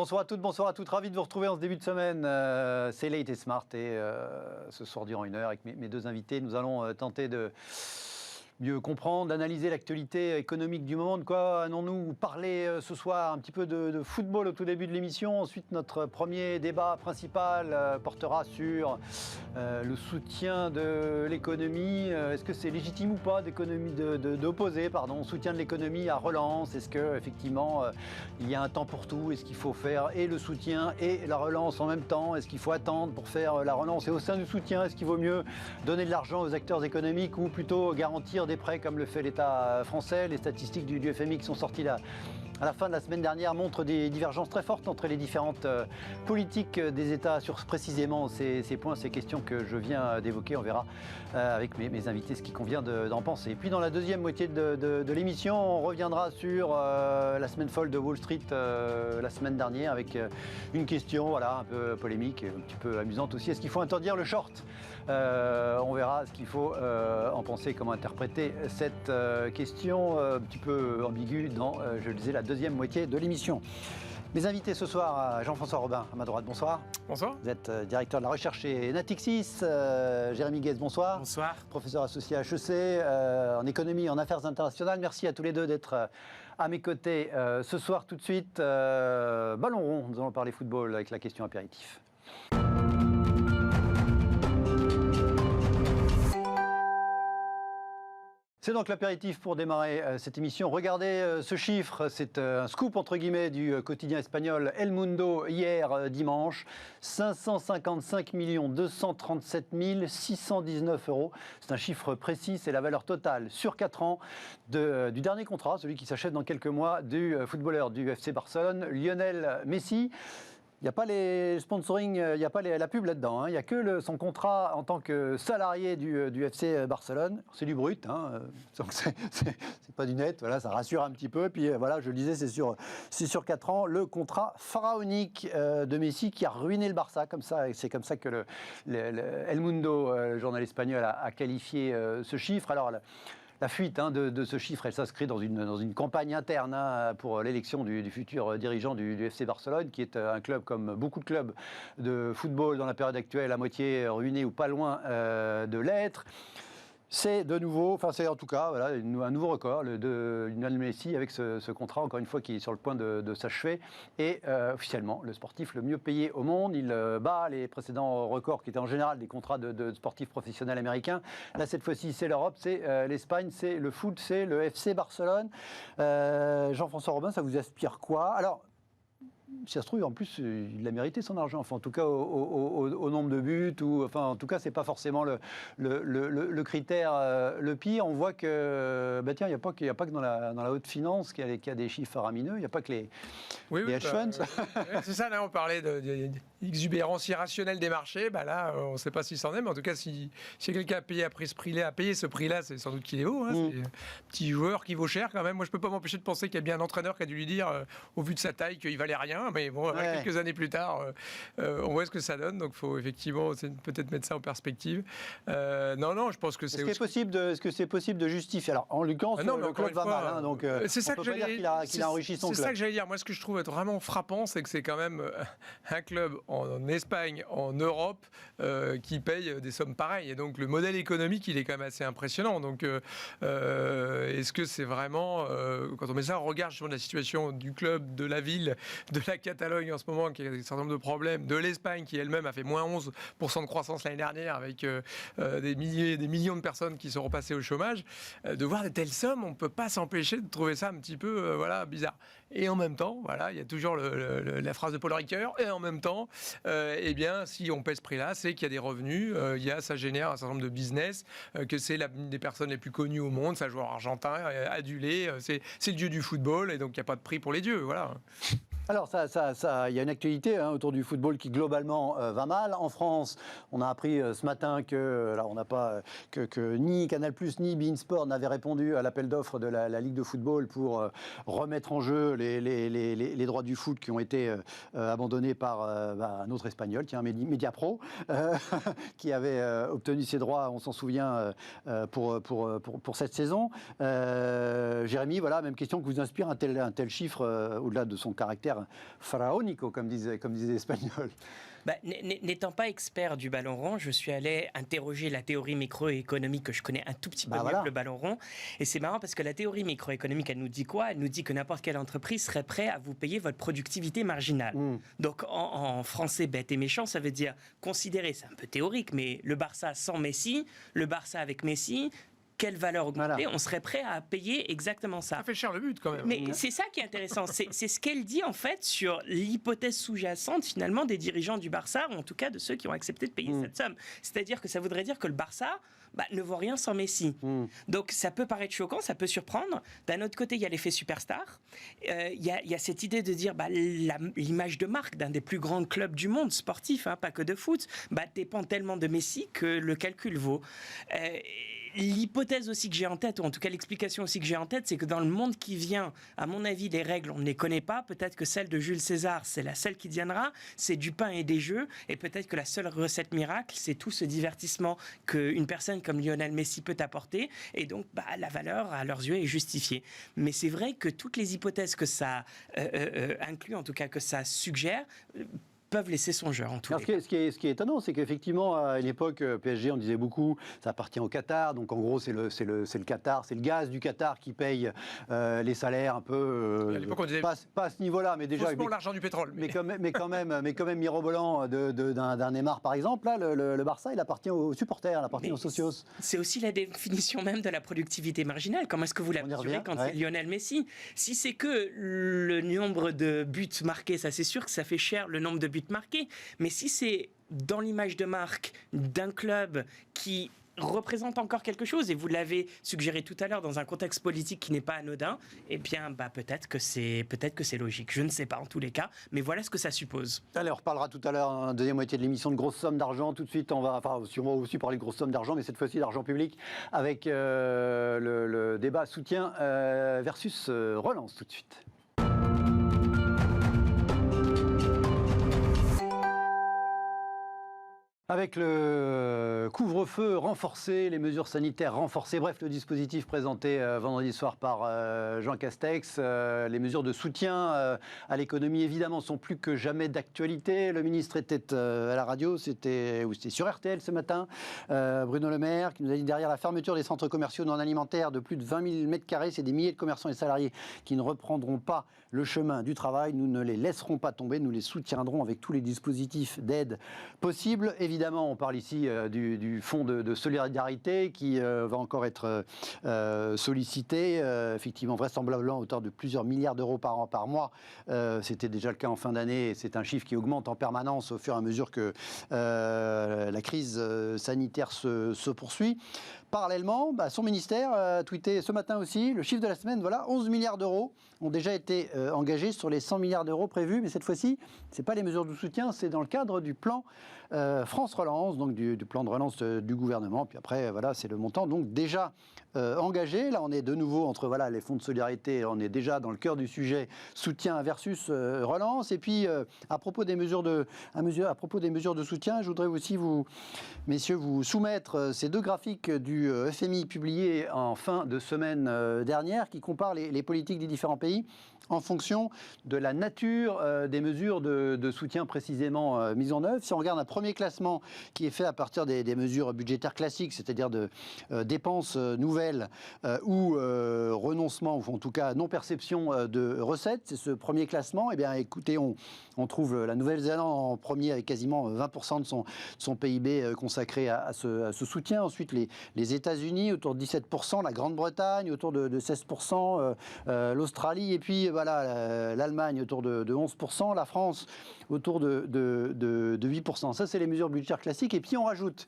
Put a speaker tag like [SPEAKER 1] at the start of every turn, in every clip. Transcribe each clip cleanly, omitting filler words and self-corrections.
[SPEAKER 1] Bonsoir à toutes, bonsoir à toutes. Ravi de vous retrouver en ce début de semaine. C'est Late et Smart et ce soir durant une heure avec mes deux invités, nous allons tenter de mieux comprendre, d'analyser l'actualité économique du moment. De quoi allons-nous parler ce soir? Un petit peu de football au tout début de l'émission. Ensuite, notre premier débat principal portera sur le soutien de l'économie. Est-ce que c'est légitime ou pas d'opposer soutien de l'économie à relance? Est-ce qu'effectivement, il y a un temps pour tout? Est-ce qu'il faut faire et le soutien et la relance en même temps? Est-ce qu'il faut attendre pour faire la relance? Et au sein du soutien, est-ce qu'il vaut mieux donner de l'argent aux acteurs économiques ou plutôt garantir des prêts comme le fait l'État français? Les statistiques du FMI qui sont sorties là à la fin de la semaine dernière montrent des divergences très fortes entre les différentes politiques des États sur précisément ces points, ces questions que je viens d'évoquer. On verra avec mes invités ce qu'il convient d'en penser. Et puis dans la deuxième moitié de l'émission, on reviendra sur la semaine folle de Wall Street la semaine dernière avec une question un peu polémique, un petit peu amusante aussi. Est-ce qu'il faut interdire le short? On verra ce qu'il faut en penser, comment interpréter cette question un petit peu ambiguë dans, je le disais, la deuxième moitié de l'émission. Mes invités ce soir, Jean-François Robin, à ma droite, bonsoir.
[SPEAKER 2] Bonsoir.
[SPEAKER 1] Vous êtes directeur de la recherche chez Natixis. Jérémy Guez, bonsoir.
[SPEAKER 2] Bonsoir.
[SPEAKER 1] Professeur associé à HEC en économie et en affaires internationales. Merci à tous les deux d'être à mes côtés ce soir. Tout de suite, ballon rond, nous allons parler football avec la question apéritif. C'est donc l'apéritif pour démarrer cette émission. Regardez ce chiffre, c'est un scoop entre guillemets du quotidien espagnol El Mundo hier dimanche. 555 237 619 €. C'est un chiffre précis, c'est la valeur totale sur 4 ans du dernier contrat, celui qui s'achève dans quelques mois, du footballeur du FC Barcelone, Lionel Messi. Il n'y a pas les sponsoring, il n'y a pas la pub là-dedans. Il n'y a que son contrat en tant que salarié du FC Barcelone. C'est du brut, donc c'est pas du net. Voilà, ça rassure un petit peu. Puis voilà, je le disais, c'est sur 4 ans. Le contrat pharaonique de Messi qui a ruiné le Barça. C'est comme ça que El Mundo, le journal espagnol, a qualifié ce chiffre. Alors, la fuite de ce chiffre, elle s'inscrit dans une campagne interne pour l'élection du futur dirigeant du FC Barcelone, qui est un club comme beaucoup de clubs de football dans la période actuelle, à moitié ruiné ou pas loin de l'être. C'est de nouveau, c'est en tout cas un nouveau record de Lionel Messi avec ce contrat, encore une fois, qui est sur le point de s'achever. Et officiellement, le sportif le mieux payé au monde. Il bat les précédents records qui étaient en général des contrats de sportifs professionnels américains. Là, cette fois-ci, c'est l'Europe, c'est l'Espagne, c'est le foot, c'est le FC Barcelone. Jean-François Robin, ça vous aspire quoi? Alors, si ça se trouve, en plus, il a mérité son argent. En tout cas, au nombre de buts, en tout cas, c'est pas forcément le critère le pire. On voit que, il n'y a pas que dans la haute finance qu'il y a des chiffres faramineux. Il n'y a pas que les hedge funds.
[SPEAKER 2] C'est ça, là, on parlait d'exubérance irrationnelle des marchés. Là, on ne sait pas si c'en est, mais en tout cas, si quelqu'un a payé ce prix-là, c'est sans doute qu'il est haut. C'est un petit joueur qui vaut cher quand même. Moi, je peux pas m'empêcher de penser qu'il y a bien un entraîneur qui a dû lui dire, au vu de sa taille, qu'il valait rien. Mais bon, quelques années plus tard, on voit ce que ça donne. Donc, il faut effectivement peut-être mettre ça en perspective. Non, je pense que c'est...
[SPEAKER 1] Est-ce que c'est possible de justifier? Alors, en l'occurrence, le club va mal. Donc,
[SPEAKER 2] c'est ça
[SPEAKER 1] on peut pas dire qu'il a enrichi son club.
[SPEAKER 2] C'est ça que j'allais dire. Moi, ce que je trouve être vraiment frappant, c'est que c'est quand même un club en Espagne, en Europe, qui paye des sommes pareilles. Et donc, le modèle économique, il est quand même assez impressionnant. Donc, est-ce que c'est vraiment... quand on met ça, on regarde justement la situation du club, de la ville, de la Catalogne en ce moment, qui a un certain nombre de problèmes, de l'Espagne, qui elle-même a fait moins 11% de croissance l'année dernière, avec des millions de personnes qui sont repassées au chômage, de voir de telles sommes, on ne peut pas s'empêcher de trouver ça un petit peu bizarre. Et en même temps, il y a toujours la phrase de Paul Ricoeur, et en même temps, si on paie ce prix-là, c'est qu'il y a des revenus, ça génère un certain nombre de business, que c'est l'une des personnes les plus connues au monde, c'est un joueur argentin, adulé, c'est le dieu du football, et donc il n'y a pas de prix pour les dieux, voilà.
[SPEAKER 1] Alors, il y a une actualité autour du football qui globalement va mal. En France, on a appris ce matin que ni Canal+, ni beIN Sport n'avaient répondu à l'appel d'offres de la Ligue de football pour remettre en jeu les droits du foot qui ont été abandonnés par un autre Espagnol, qui est un Mediapro, qui avait obtenu ces droits, on s'en souvient, pour cette saison. Jérémy, même question que vous inspire un tel chiffre, au-delà de son caractère caractère pharaonique, comme disaient les Espagnols.
[SPEAKER 3] N'étant pas expert du ballon rond, je suis allé interroger la théorie microéconomique que je connais un tout petit peu mieux que le ballon rond. Et c'est marrant parce que la théorie microéconomique, elle nous dit quoi? Elle nous dit que n'importe quelle entreprise serait prête à vous payer votre productivité marginale. Donc en français bête et méchant, ça veut dire considérer, c'est un peu théorique, mais le Barça sans Messi, le Barça avec Messi, quelle valeur augmentée, on serait prêt à payer exactement ça.
[SPEAKER 2] Ça fait cher le but quand même.
[SPEAKER 3] Mais c'est ça qui est intéressant, c'est ce qu'elle dit en fait sur l'hypothèse sous-jacente finalement des dirigeants du Barça, ou en tout cas de ceux qui ont accepté de payer cette somme. C'est-à-dire que ça voudrait dire que le Barça ne vaut rien sans Messi. Donc ça peut paraître choquant, ça peut surprendre. D'un autre côté, il y a l'effet superstar. Il y a cette idée de dire l'image de marque d'un des plus grands clubs du monde, sportif, pas que de foot, dépend tellement de Messi que le calcul vaut. L'hypothèse aussi que j'ai en tête, ou en tout cas l'explication aussi que j'ai en tête, c'est que dans le monde qui vient, à mon avis, les règles, on ne les connaît pas. Peut-être que celle de Jules César, c'est la seule qui tiendra. C'est du pain et des jeux. Et peut-être que la seule recette miracle, c'est tout ce divertissement qu'une personne comme Lionel Messi peut apporter. Et donc, la valeur, à leurs yeux, est justifiée. Mais c'est vrai que toutes les hypothèses que ça inclut, en tout cas que ça suggère, peuvent laisser songeur en tout cas.
[SPEAKER 1] Ce qui est étonnant, c'est qu'effectivement, à l'époque, PSG, on disait beaucoup, ça appartient au Qatar, donc en gros, c'est le Qatar, c'est le gaz du Qatar qui paye les salaires un peu...
[SPEAKER 2] à l'époque, on disait...
[SPEAKER 1] Pas à ce niveau-là, mais déjà...
[SPEAKER 2] Faussement l'argent du pétrole.
[SPEAKER 1] Mais quand même mirobolant d'un Neymar, par exemple, là, le Barça, il appartient aux supporters, il appartient aux socios.
[SPEAKER 3] C'est aussi la définition même de la productivité marginale. Comment est-ce que vous la mesurez quand c'est Lionel Messi? Si c'est que le nombre de buts marqués, ça c'est sûr que ça fait cher le nombre de buts marqué, mais si c'est dans l'image de marque d'un club qui représente encore quelque chose, et vous l'avez suggéré tout à l'heure dans un contexte politique qui n'est pas anodin, eh bien peut-être que c'est logique. Je ne sais pas en tous les cas, mais voilà ce que ça suppose.
[SPEAKER 1] Allez, on reparlera tout à l'heure, en deuxième moitié de l'émission, de grosses sommes d'argent. Tout de suite, on va aussi parler de grosses sommes d'argent, mais cette fois-ci d'argent public, avec le débat soutien versus relance tout de suite. Avec le couvre-feu renforcé, les mesures sanitaires renforcées, bref, le dispositif présenté vendredi soir par Jean Castex, les mesures de soutien à l'économie, évidemment, sont plus que jamais d'actualité. Le ministre était à la radio, c'était sur RTL ce matin, Bruno Le Maire, qui nous a dit derrière la fermeture des centres commerciaux non alimentaires de plus de 20 000 m², c'est des milliers de commerçants et salariés qui ne reprendront pas le chemin du travail. Nous ne les laisserons pas tomber, nous les soutiendrons avec tous les dispositifs d'aide possibles. Évidemment, on parle ici du fonds de solidarité qui va encore être sollicité, effectivement vraisemblablement à hauteur de plusieurs milliards d'euros par mois. C'était déjà le cas en fin d'année et c'est un chiffre qui augmente en permanence au fur et à mesure que la crise sanitaire se poursuit. Parallèlement, son ministère a tweeté ce matin aussi, le chiffre de la semaine, 11 milliards d'euros ont déjà été engagés sur les 100 milliards d'euros prévus, mais cette fois-ci, ce n'est pas les mesures de soutien, c'est dans le cadre du plan France Relance, donc du plan de relance du gouvernement. Puis après, c'est le montant donc déjà engagé. Là, on est de nouveau entre les fonds de solidarité, on est déjà dans le cœur du sujet soutien versus relance. Et puis, à propos des mesures de soutien, je voudrais aussi messieurs, vous soumettre ces deux graphiques du FMI publiés en fin de semaine dernière qui comparent les politiques des différents pays en fonction de la nature des mesures de soutien précisément mises en œuvre. Si on regarde un premier classement qui est fait à partir des mesures budgétaires classiques, c'est-à-dire de dépenses nouvelles ou renoncement, ou en tout cas non-perception de recettes, c'est ce premier classement. Eh bien, écoutez, on trouve la Nouvelle-Zélande en premier avec quasiment 20% de son PIB consacré à ce soutien. Ensuite, les États-Unis autour de 17%, la Grande-Bretagne autour de 16%, l'Australie, et puis l'Allemagne autour de 11%, la France autour de 8%. Ça, c'est les mesures budgétaires classiques. Et puis, on rajoute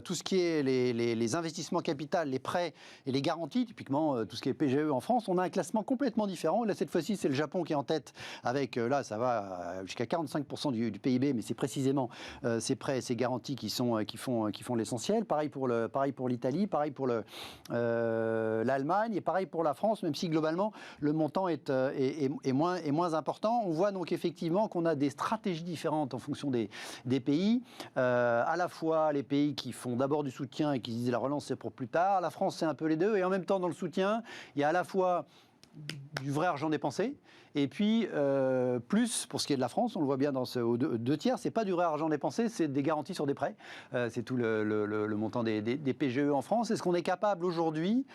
[SPEAKER 1] tout ce qui est les investissements capitaux, les prêts et les garanties, typiquement tout ce qui est PGE en France, on a un classement complètement différent. Là, cette fois-ci, c'est le Japon qui est en tête avec, là, ça va jusqu'à 45% du PIB, mais c'est précisément ces prêts et ces garanties qui font l'essentiel. Pareil pour l'Italie, pareil pour l'Allemagne et pareil pour la France, même si globalement, le montant est moins important. On voit donc effectivement qu'on a des stratégies différentes en fonction des pays, à la fois les pays qui font d'abord du soutien et qui disent la relance c'est pour plus tard. La France c'est un peu les deux et en même temps dans le soutien il y a à la fois du vrai argent dépensé. Et puis, plus, pour ce qui est de la France, on le voit bien dans aux deux tiers, c'est pas du vrai argent dépensé, c'est des garanties sur des prêts. C'est tout le montant des PGE en France. Est-ce qu'on est capable aujourd'hui,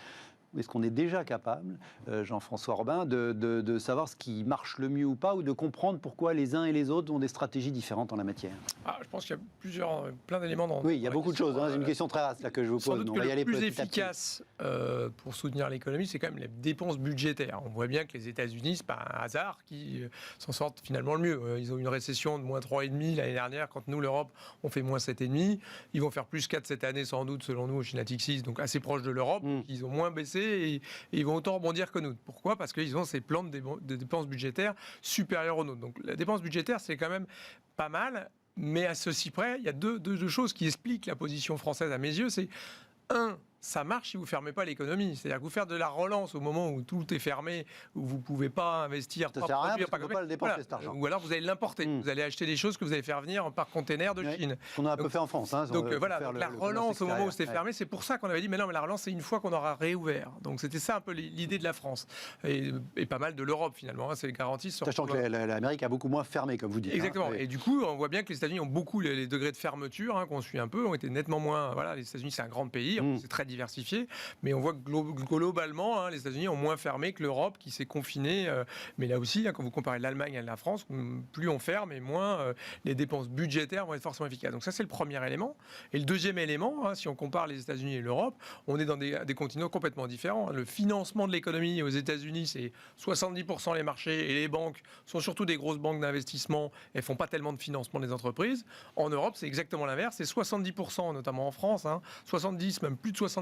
[SPEAKER 1] est-ce qu'on est déjà capable, Jean-François Robin, de savoir ce qui marche le mieux ou pas, ou de comprendre pourquoi les uns et les autres ont des stratégies différentes en la matière?
[SPEAKER 2] Je pense qu'il y a plein d'éléments dans.
[SPEAKER 1] Oui, il y a beaucoup de choses. C'est une question très vaste là que je vous
[SPEAKER 2] Sans
[SPEAKER 1] pose.
[SPEAKER 2] doute
[SPEAKER 1] On
[SPEAKER 2] que
[SPEAKER 1] va y aller
[SPEAKER 2] le plus
[SPEAKER 1] petit à petit.
[SPEAKER 2] efficace pour soutenir l'économie, c'est quand même les dépenses budgétaires. On voit bien que les États-Unis, c'est pas un hasard, qui s'en sortent finalement le mieux. Ils ont eu une récession de moins 3,5 l'année dernière, quand nous, l'Europe, on fait moins 7,5. Ils vont faire plus 4 cette année, sans doute, selon nous, chez Natixis, donc assez proche de l'Europe. Ils ont moins baissé et ils vont autant rebondir que nous. Pourquoi ? Parce qu'ils ont ces plans de dépenses budgétaires supérieurs aux nôtres. Donc la dépense budgétaire, c'est quand même pas mal, mais à ceci près, il y a deux choses qui expliquent la position française à mes yeux. C'est ça marche si vous ne fermez pas l'économie. C'est-à-dire que vous faire de la relance au moment où tout est fermé, où vous ne pouvez pas investir,
[SPEAKER 1] ça sert à rien parce qu'on ne peut pas le dépenser, cet argent.
[SPEAKER 2] Ou alors vous allez l'importer. Vous allez acheter des choses que vous allez faire venir par container de Chine.
[SPEAKER 1] On a un peu fait en France.
[SPEAKER 2] Donc la relance au moment où c'était fermé, c'est pour ça qu'on avait dit, mais non, mais la relance, c'est une fois qu'on aura réouvert. Donc c'était ça un peu l'idée de la France. Et pas mal de l'Europe, finalement. C'est garanti.
[SPEAKER 1] Sachant que l'Amérique a beaucoup moins fermé, comme vous dites.
[SPEAKER 2] Exactement. Et du coup, on voit bien que les États-Unis ont beaucoup les degrés de fermeture, qu'on suit un peu, ont été nettement moins. Voilà, les États-Unis, c'est un grand pays, c'est très diversifié. Mais on voit que globalement, les États-Unis ont moins fermé que l'Europe qui s'est confinée. Mais là aussi, quand vous comparez l'Allemagne à la France, plus on ferme et moins les dépenses budgétaires vont être forcément efficaces. Donc ça, c'est le premier élément. Et le deuxième élément, si on compare les États-Unis et l'Europe, on est dans des continents complètement différents. Le financement de l'économie aux États-Unis, c'est 70% les marchés et les banques sont surtout des grosses banques d'investissement et font pas tellement de financement des entreprises. En Europe, c'est exactement l'inverse. C'est 70%, notamment en France, 70, même plus de 70%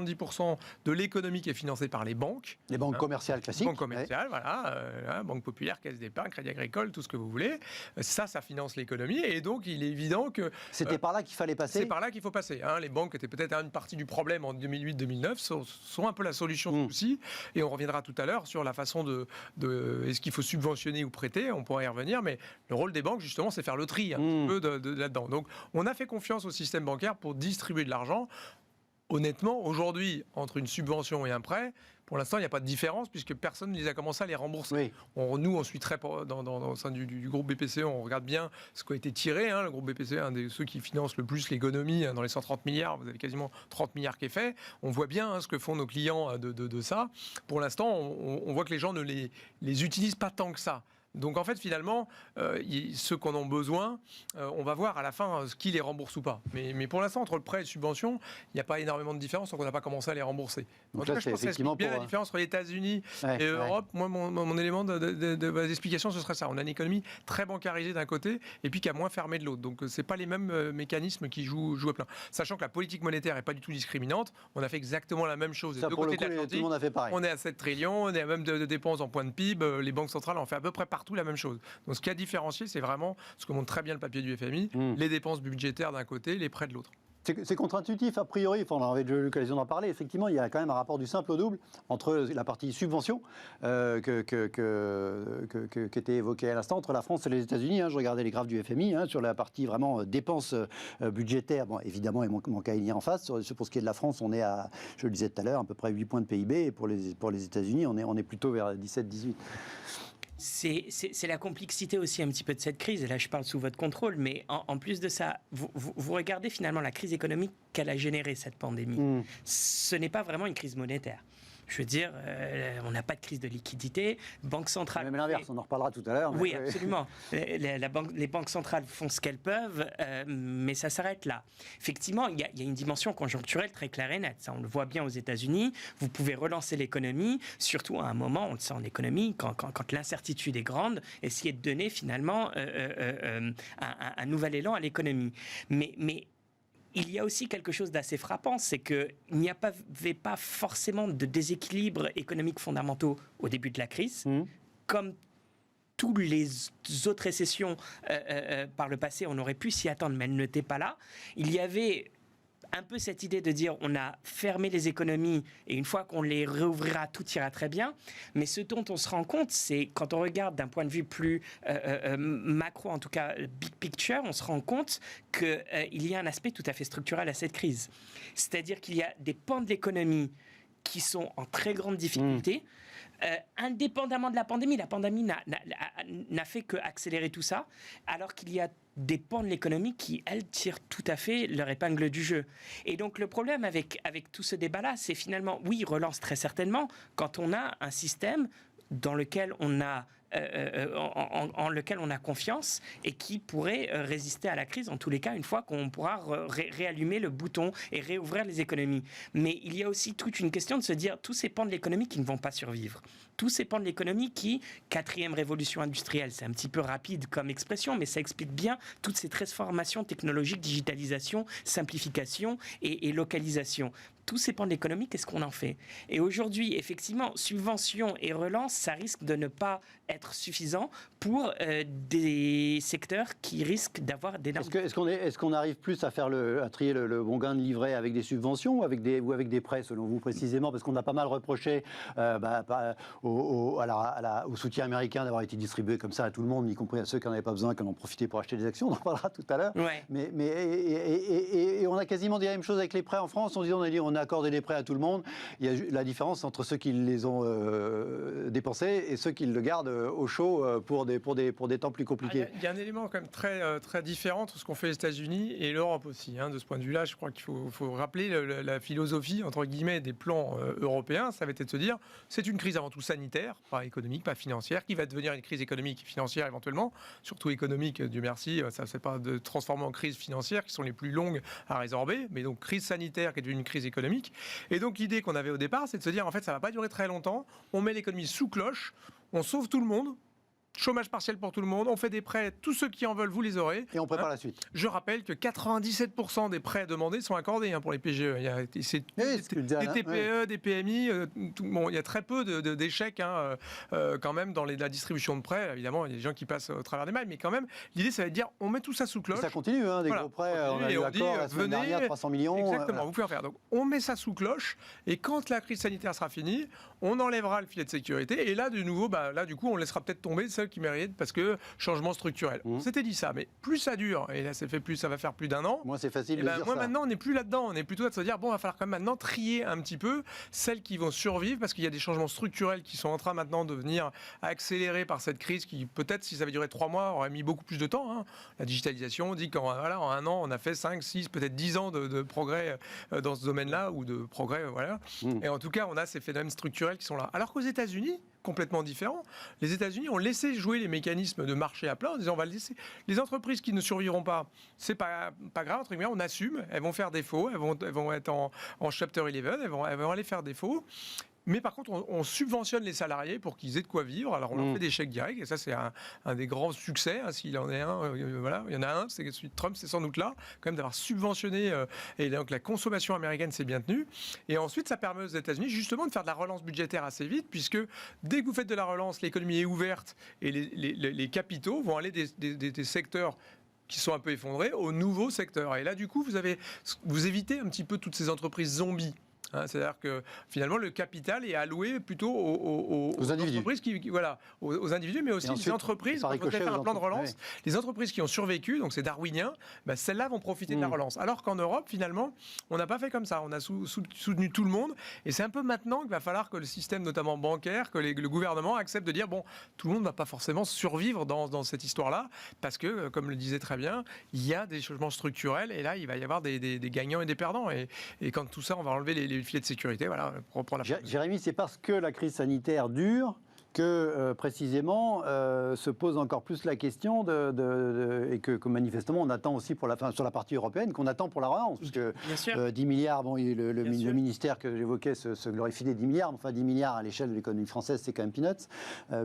[SPEAKER 2] de l'économie qui est financée par les banques.
[SPEAKER 1] Les banques commerciales classiques.
[SPEAKER 2] Banques commerciales, voilà. Banque populaire, caisse d'épargne, crédit agricole, tout ce que vous voulez. Ça finance l'économie. Et donc, il est évident que...
[SPEAKER 1] C'était par là qu'il fallait passer.
[SPEAKER 2] C'est par là qu'il faut passer. Les banques étaient peut-être une partie du problème en 2008-2009, sont un peu la solution aussi. Et on reviendra tout à l'heure sur la façon de est-ce qu'il faut subventionner ou prêter. On pourra y revenir. Mais le rôle des banques, justement, c'est faire le tri un petit peu là-dedans. Donc, on a fait confiance au système bancaire pour distribuer de l'argent. Honnêtement, aujourd'hui, entre une subvention et un prêt, pour l'instant, il n'y a pas de différence puisque personne ne les a commencé à les rembourser.
[SPEAKER 1] Oui.
[SPEAKER 2] Nous, on suit très au sein du groupe BPCE, on regarde bien ce qui a été tiré. Le groupe BPCE est un de ceux qui financent le plus l'économie dans les 130 milliards. Vous avez quasiment 30 milliards qui est fait. On voit bien ce que font nos clients de ça. Pour l'instant, on voit que les gens ne les utilisent pas tant que ça. Donc en fait, finalement, ceux qui en ont besoin, on va voir à la fin ce qui les rembourse ou pas. Mais pour l'instant, entre le prêt et la subvention, il n'y a pas énormément de différence, donc on n'a pas commencé à les rembourser.
[SPEAKER 1] Donc
[SPEAKER 2] en tout cas, je pense que ça explique bien la différence entre les États-Unis et l'Europe. Moi, mon élément d'explication, ce serait ça. On a une économie très bancarisée d'un côté et puis qui a moins fermé de l'autre. Donc ce n'est pas les mêmes mécanismes qui jouent à plein. Sachant que la politique monétaire n'est pas du tout discriminante, on a fait exactement la même chose.
[SPEAKER 1] Ça,
[SPEAKER 2] de
[SPEAKER 1] pour
[SPEAKER 2] côté
[SPEAKER 1] le coup,
[SPEAKER 2] de l'Atlantique,
[SPEAKER 1] tout le monde a fait pareil.
[SPEAKER 2] on est à 7 trillions, on est à même de dépenses en points de PIB. Les banques centrales ont fait à peu près partout la même chose. Donc ce qui a différencié, c'est vraiment ce que montre très bien le papier du FMI, les dépenses budgétaires d'un côté, les prêts de l'autre.
[SPEAKER 1] C'est contre-intuitif, a priori, on avait déjà eu l'occasion d'en parler. Effectivement, il y a quand même un rapport du simple au double entre la partie subvention qui était évoquée à l'instant, entre la France et les États-Unis. Je regardais les graphes du FMI sur la partie vraiment dépenses budgétaires. Bon, évidemment, il manque à y en face. Pour ce qui est de la France, on est à, je le disais tout à l'heure, à peu près 8 points de PIB. Et pour les États-Unis, on est plutôt vers 17-18.
[SPEAKER 3] C'est la complexité aussi un petit peu de cette crise, et là je parle sous votre contrôle, mais en plus de ça, vous regardez finalement la crise économique qu'elle a générée, cette pandémie. Ce n'est pas vraiment une crise monétaire. Je veux dire, on n'a pas de crise de liquidité. Banque centrale.
[SPEAKER 1] Même l'inverse, on en reparlera tout à l'heure.
[SPEAKER 3] Oui, absolument. Les banques centrales font ce qu'elles peuvent, mais ça s'arrête là. Effectivement, il y a une dimension conjoncturelle très claire et nette. Ça, on le voit bien aux États-Unis. Vous pouvez relancer l'économie, surtout à un moment, on le sait en économie, quand l'incertitude est grande, essayer de donner finalement un nouvel élan à l'économie. Mais il y a aussi quelque chose d'assez frappant, c'est qu'il n'y avait pas forcément de déséquilibres économiques fondamentaux au début de la crise, comme toutes les autres récessions par le passé, on aurait pu s'y attendre, mais elles n'étaient pas là. Il y avait un peu cette idée de dire on a fermé les économies et une fois qu'on les réouvrira, tout ira très bien. Mais ce dont on se rend compte, c'est quand on regarde d'un point de vue plus macro, en tout cas big picture, on se rend compte qu'il y a un aspect tout à fait structurel à cette crise. C'est-à-dire qu'il y a des pans de l'économie qui sont en très grande difficulté. Indépendamment de la pandémie n'a fait qu'accélérer tout ça, alors qu'il y a des pans de l'économie qui, elles, tirent tout à fait leur épingle du jeu. Et donc le problème avec tout ce débat-là, c'est finalement, oui, relance très certainement, quand on a un système dans lequel on a en lequel on a confiance et qui pourrait résister à la crise, en tous les cas, une fois qu'on pourra réallumer le bouton et réouvrir les économies. Mais il y a aussi toute une question de se dire, tous ces pans de l'économie qui ne vont pas survivre, tous ces pans de l'économie qui, 4e révolution industrielle, c'est un petit peu rapide comme expression, mais ça explique bien toutes ces transformations technologiques, digitalisation, simplification et localisation. Tous ces pans de l'économie, qu'est-ce qu'on en fait? Et aujourd'hui, effectivement, subvention et relance, ça risque de ne pas être suffisant pour des secteurs qui risquent d'avoir d'énormes...
[SPEAKER 1] Est-ce qu'on arrive plus à trier le bon gain de livret avec des subventions ou avec des prêts, selon vous précisément? Parce qu'on a pas mal reproché au soutien américain d'avoir été distribué comme ça à tout le monde, y compris à ceux qui n'en avaient pas besoin, qui en ont profité pour acheter des actions. On en parlera tout à l'heure.
[SPEAKER 3] Ouais.
[SPEAKER 1] Et on a quasiment dit la même chose avec les prêts en France. On a accordé des prêts à tout le monde. Il y a la différence entre ceux qui les ont dépensés et ceux qui le gardent au chaud pour des temps plus compliqués.
[SPEAKER 2] Il y a un élément quand même très, très différent entre ce qu'ont fait les États-Unis et l'Europe aussi. De ce point de vue-là, je crois qu'il faut rappeler la philosophie, entre guillemets, des plans européens. Ça va être de se dire, c'est une crise avant tout sanitaire, pas économique, pas financière, qui va devenir une crise économique et financière éventuellement, surtout économique, Dieu merci, ça ne s'est pas de transformer en crise financière, qui sont les plus longues à résorber, mais donc crise sanitaire qui est devenue une crise économique. Et donc l'idée qu'on avait au départ, c'est de se dire, en fait, ça ne va pas durer très longtemps, on met l'économie sous cloche, on sauve tout le monde, chômage partiel pour tout le monde, on fait des prêts, tous ceux qui en veulent, vous les aurez.
[SPEAKER 1] Et on prépare la suite.
[SPEAKER 2] Je rappelle que 97% des prêts demandés sont accordés pour les PGE. Il y a des TPE, des PMI, il y a très peu d'échecs quand même dans la distribution de prêts. Évidemment, il y a des gens qui passent au travers des mailles, mais quand même, l'idée, ça va être de dire, on met tout ça sous cloche.
[SPEAKER 1] Et ça continue, des gros prêts, on a eu l'accord la semaine dernière, 300 millions.
[SPEAKER 2] Exactement, vous pouvez en faire. Donc, on met ça sous cloche, et quand la crise sanitaire sera finie, on enlèvera le filet de sécurité, et là, de nouveau, du coup, on laissera peut-être tomber ceux qui méritent parce que changement structurel. On s'était dit ça, mais plus ça dure, et là ça va faire plus d'1 an.
[SPEAKER 1] Moi c'est facile de dire ça.
[SPEAKER 2] Moi maintenant on n'est plus là-dedans, on est plutôt à se dire bon, il va falloir quand même maintenant trier un petit peu celles qui vont survivre parce qu'il y a des changements structurels qui sont en train maintenant de venir accélérer par cette crise qui peut-être si ça avait duré 3 mois aurait mis beaucoup plus de temps. La digitalisation, on dit qu'en en 1 an on a fait 5, 6, peut-être 10 ans de progrès dans ce domaine-là ou de progrès, voilà. Et en tout cas on a ces phénomènes structurels qui sont là. Alors qu'aux États-Unis, complètement différent. Les États-Unis ont laissé jouer les mécanismes de marché à plat en disant on va le laisser. Les entreprises qui ne survivront pas, c'est pas grave, entre guillemets, on assume, elles vont faire défaut, elles vont être en Chapter 11, elles vont aller faire défaut. Mais par contre, on subventionne les salariés pour qu'ils aient de quoi vivre. Alors, on leur fait des chèques directs. Et ça, c'est un des grands succès. S'il en est un, voilà, il y en a un. C'est celui de Trump, c'est sans doute là, quand même, d'avoir subventionné. Et donc, la consommation américaine s'est bien tenue. Et ensuite, ça permet aux États-Unis, justement, de faire de la relance budgétaire assez vite, puisque dès que vous faites de la relance, l'économie est ouverte et les capitaux vont aller des secteurs qui sont un peu effondrés aux nouveaux secteurs. Et là, du coup, vous évitez un petit peu toutes ces entreprises zombies. C'est-à-dire que finalement le capital est alloué plutôt aux entreprises aux individus, mais aussi les entreprises. Quand on fait un plan de relance, les entreprises qui ont survécu, donc c'est darwinien, celles-là vont profiter de la relance. Alors qu'en Europe, finalement, on n'a pas fait comme ça. On a soutenu tout le monde, et c'est un peu maintenant qu'il va falloir que le système, notamment bancaire, que le gouvernement accepte de dire bon, tout le monde ne va pas forcément survivre dans cette histoire-là, parce que, comme le disait très bien, il y a des changements structurels, et là, il va y avoir des gagnants et des perdants. Et quand tout ça, on va enlever les filets de sécurité. Voilà,
[SPEAKER 1] Jérémy, c'est parce que la crise sanitaire dure que précisément se pose encore plus la question et que manifestement on attend aussi sur la partie européenne, qu'on attend pour la relance. Parce que 10 milliards, le ministère que j'évoquais se glorifie des 10 milliards, enfin 10 milliards à l'échelle de l'économie française, c'est quand même peanuts,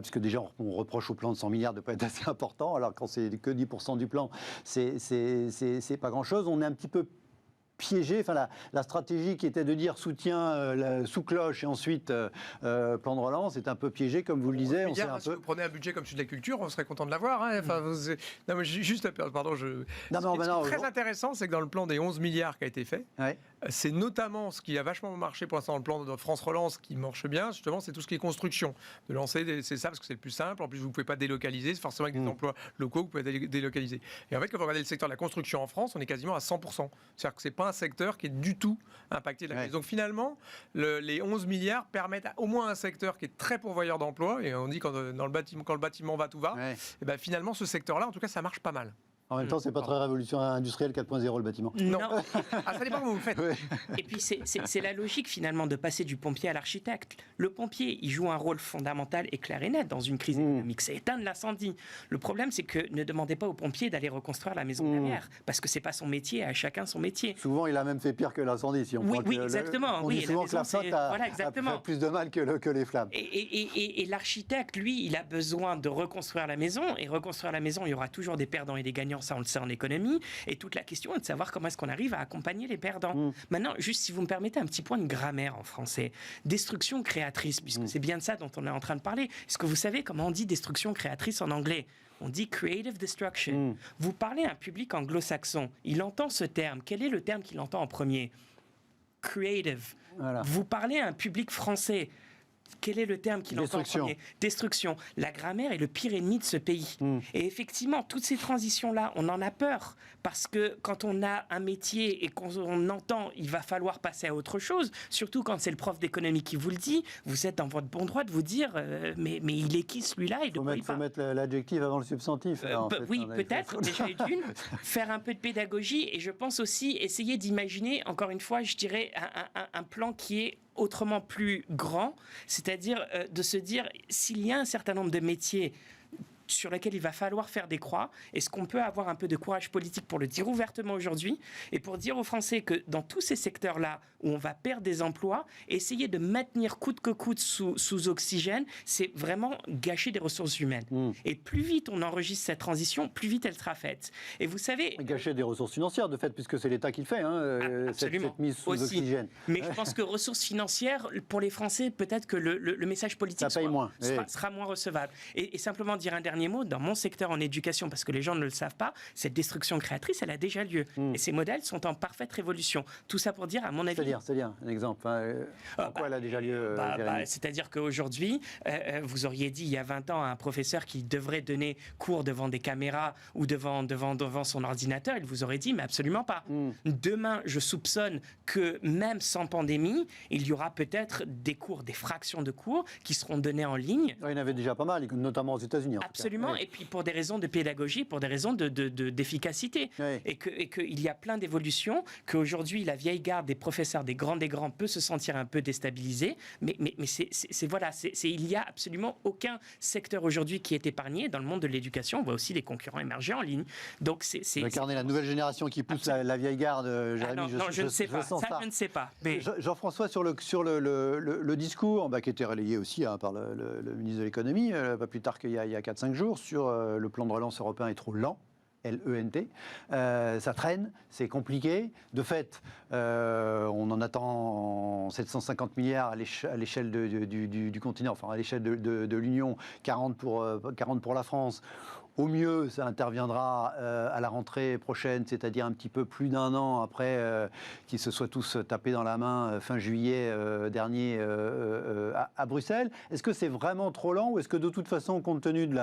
[SPEAKER 1] puisque déjà on reproche au plan de 100 milliards de ne pas être assez important, alors quand c'est que 10% du plan, c'est pas grand-chose. On est un petit peu piégé, la stratégie qui était de dire soutien sous cloche et ensuite plan de relance est un peu piégée, comme vous le disiez.
[SPEAKER 2] Si vous prenez un budget comme celui de la culture, on serait content de l'avoir. Non, mais juste, pardon, ce qui est très intéressant, c'est que dans le plan des 11 milliards qui a été fait, c'est notamment ce qui a vachement marché pour l'instant dans le plan de France Relance qui marche bien, justement, c'est tout ce qui est construction. De lancer, c'est ça, parce que c'est le plus simple. En plus, vous ne pouvez pas délocaliser, c'est forcément avec des emplois locaux que vous pouvez délocaliser. Et en fait, quand vous regardez le secteur de la construction en France, on est quasiment à 100%. C'est-à-dire que c'est pas pas un secteur qui est du tout impacté de la crise. Donc finalement, les 11 milliards permettent au moins un secteur qui est très pourvoyeur d'emplois, et on dit quand le bâtiment va, tout va, et ben finalement ce secteur-là, en tout cas, ça marche pas mal.
[SPEAKER 1] En même temps, c'est pas très révolution industrielle 4.0 le bâtiment.
[SPEAKER 3] Non.
[SPEAKER 2] Ça dépend comment vous le faites.
[SPEAKER 3] Et puis c'est la logique finalement de passer du pompier à l'architecte. Le pompier, il joue un rôle fondamental et clair et net dans une crise économique. C'est éteindre l'incendie. Le problème, c'est que ne demandez pas au pompier d'aller reconstruire la maison derrière, parce que c'est pas son métier, à chacun son métier.
[SPEAKER 1] Souvent, il a même fait pire que l'incendie. Si on prend
[SPEAKER 3] exactement.
[SPEAKER 1] On dit souvent que la flotte a fait plus de mal que les flammes.
[SPEAKER 3] Et l'architecte, lui, il a besoin de reconstruire la maison. Et reconstruire la maison, il y aura toujours des perdants et des gagnants. Ça, on le sait en économie. Et toute la question est de savoir comment est-ce qu'on arrive à accompagner les perdants. Maintenant, juste si vous me permettez un petit point de grammaire en français. Destruction créatrice, puisque c'est bien de ça dont on est en train de parler. Est-ce que vous savez comment on dit destruction créatrice en anglais ? On dit creative destruction. Vous parlez à un public anglo-saxon. Il entend ce terme. Quel est le terme qu'il entend en premier ? Creative. Voilà. Vous parlez à un public français. Quel est le terme qu'il entend en premier ? Destruction. La grammaire est le pire ennemi de ce pays. Et effectivement, toutes ces transitions-là, on en a peur. Parce que quand on a un métier et qu'on entend il va falloir passer à autre chose, surtout quand c'est le prof d'économie qui vous le dit, vous êtes dans votre bon droit de vous dire mais il est qui celui-là ? Il
[SPEAKER 1] faut mettre l'adjectif avant le substantif.
[SPEAKER 3] Oui, peut-être, déjà d'une. Faire un peu de pédagogie et je pense aussi essayer d'imaginer, encore une fois, je dirais, un plan qui est autrement plus grand, c'est-à-dire de se dire s'il y a un certain nombre de métiers sur lesquels il va falloir faire des croix, est-ce qu'on peut avoir un peu de courage politique pour le dire ouvertement aujourd'hui et pour dire aux Français que dans tous ces secteurs-là où on va perdre des emplois, essayer de maintenir coûte que coûte sous oxygène, c'est vraiment gâcher des ressources humaines. Et plus vite on enregistre cette transition, plus vite elle sera faite. Et vous savez...
[SPEAKER 1] Gâcher des ressources financières, de fait, puisque c'est l'État qui le fait, cette mise sous oxygène.
[SPEAKER 3] Mais je pense que ressources financières, pour les Français, peut-être que le message politique sera moins recevable. Et simplement dire un dernier mot, dans mon secteur en éducation, parce que les gens ne le savent pas, cette destruction créatrice, elle a déjà lieu. Et ces modèles sont en parfaite révolution. Tout ça pour dire, à mon avis...
[SPEAKER 1] C'est-à-dire, un exemple. Pourquoi elle a déjà lieu
[SPEAKER 3] c'est-à-dire qu'aujourd'hui, vous auriez dit il y a 20 ans à un professeur qui devrait donner cours devant des caméras ou devant son ordinateur, il vous aurait dit, mais absolument pas. Demain, je soupçonne que même sans pandémie, il y aura peut-être des cours, des fractions de cours qui seront donnés en ligne.
[SPEAKER 1] Il y en avait déjà pas mal, notamment aux États-Unis.
[SPEAKER 3] Absolument, et puis pour des raisons de pédagogie, pour des raisons d'efficacité. Et qu'il y a plein d'évolutions, qu'aujourd'hui, la vieille garde des professeurs des grands peut se sentir un peu déstabilisé, mais il y a absolument aucun secteur aujourd'hui qui est épargné. Dans le monde de l'éducation, on voit aussi des concurrents émerger en ligne. Donc
[SPEAKER 1] incarner la nouvelle génération qui pousse la vieille garde, Jérémy,
[SPEAKER 3] je ne sais pas. Je ne sais pas. Mais...
[SPEAKER 1] Jean-François, sur le discours qui était relayé aussi par le ministre de l'économie, pas plus tard qu'il y a 4-5 jours, sur le plan de relance européen est trop lent. L-E-N-T. Ça traîne, c'est compliqué. De fait, on en attend 750 milliards à l'échelle du continent, enfin à l'échelle de l'Union, 40 pour la France. Au mieux, ça interviendra à la rentrée prochaine, c'est-à-dire un petit peu plus d'un an après qu'ils se soient tous tapés dans la main fin juillet dernier à Bruxelles. Est-ce que c'est vraiment trop lent ou est-ce que de toute façon, compte tenu de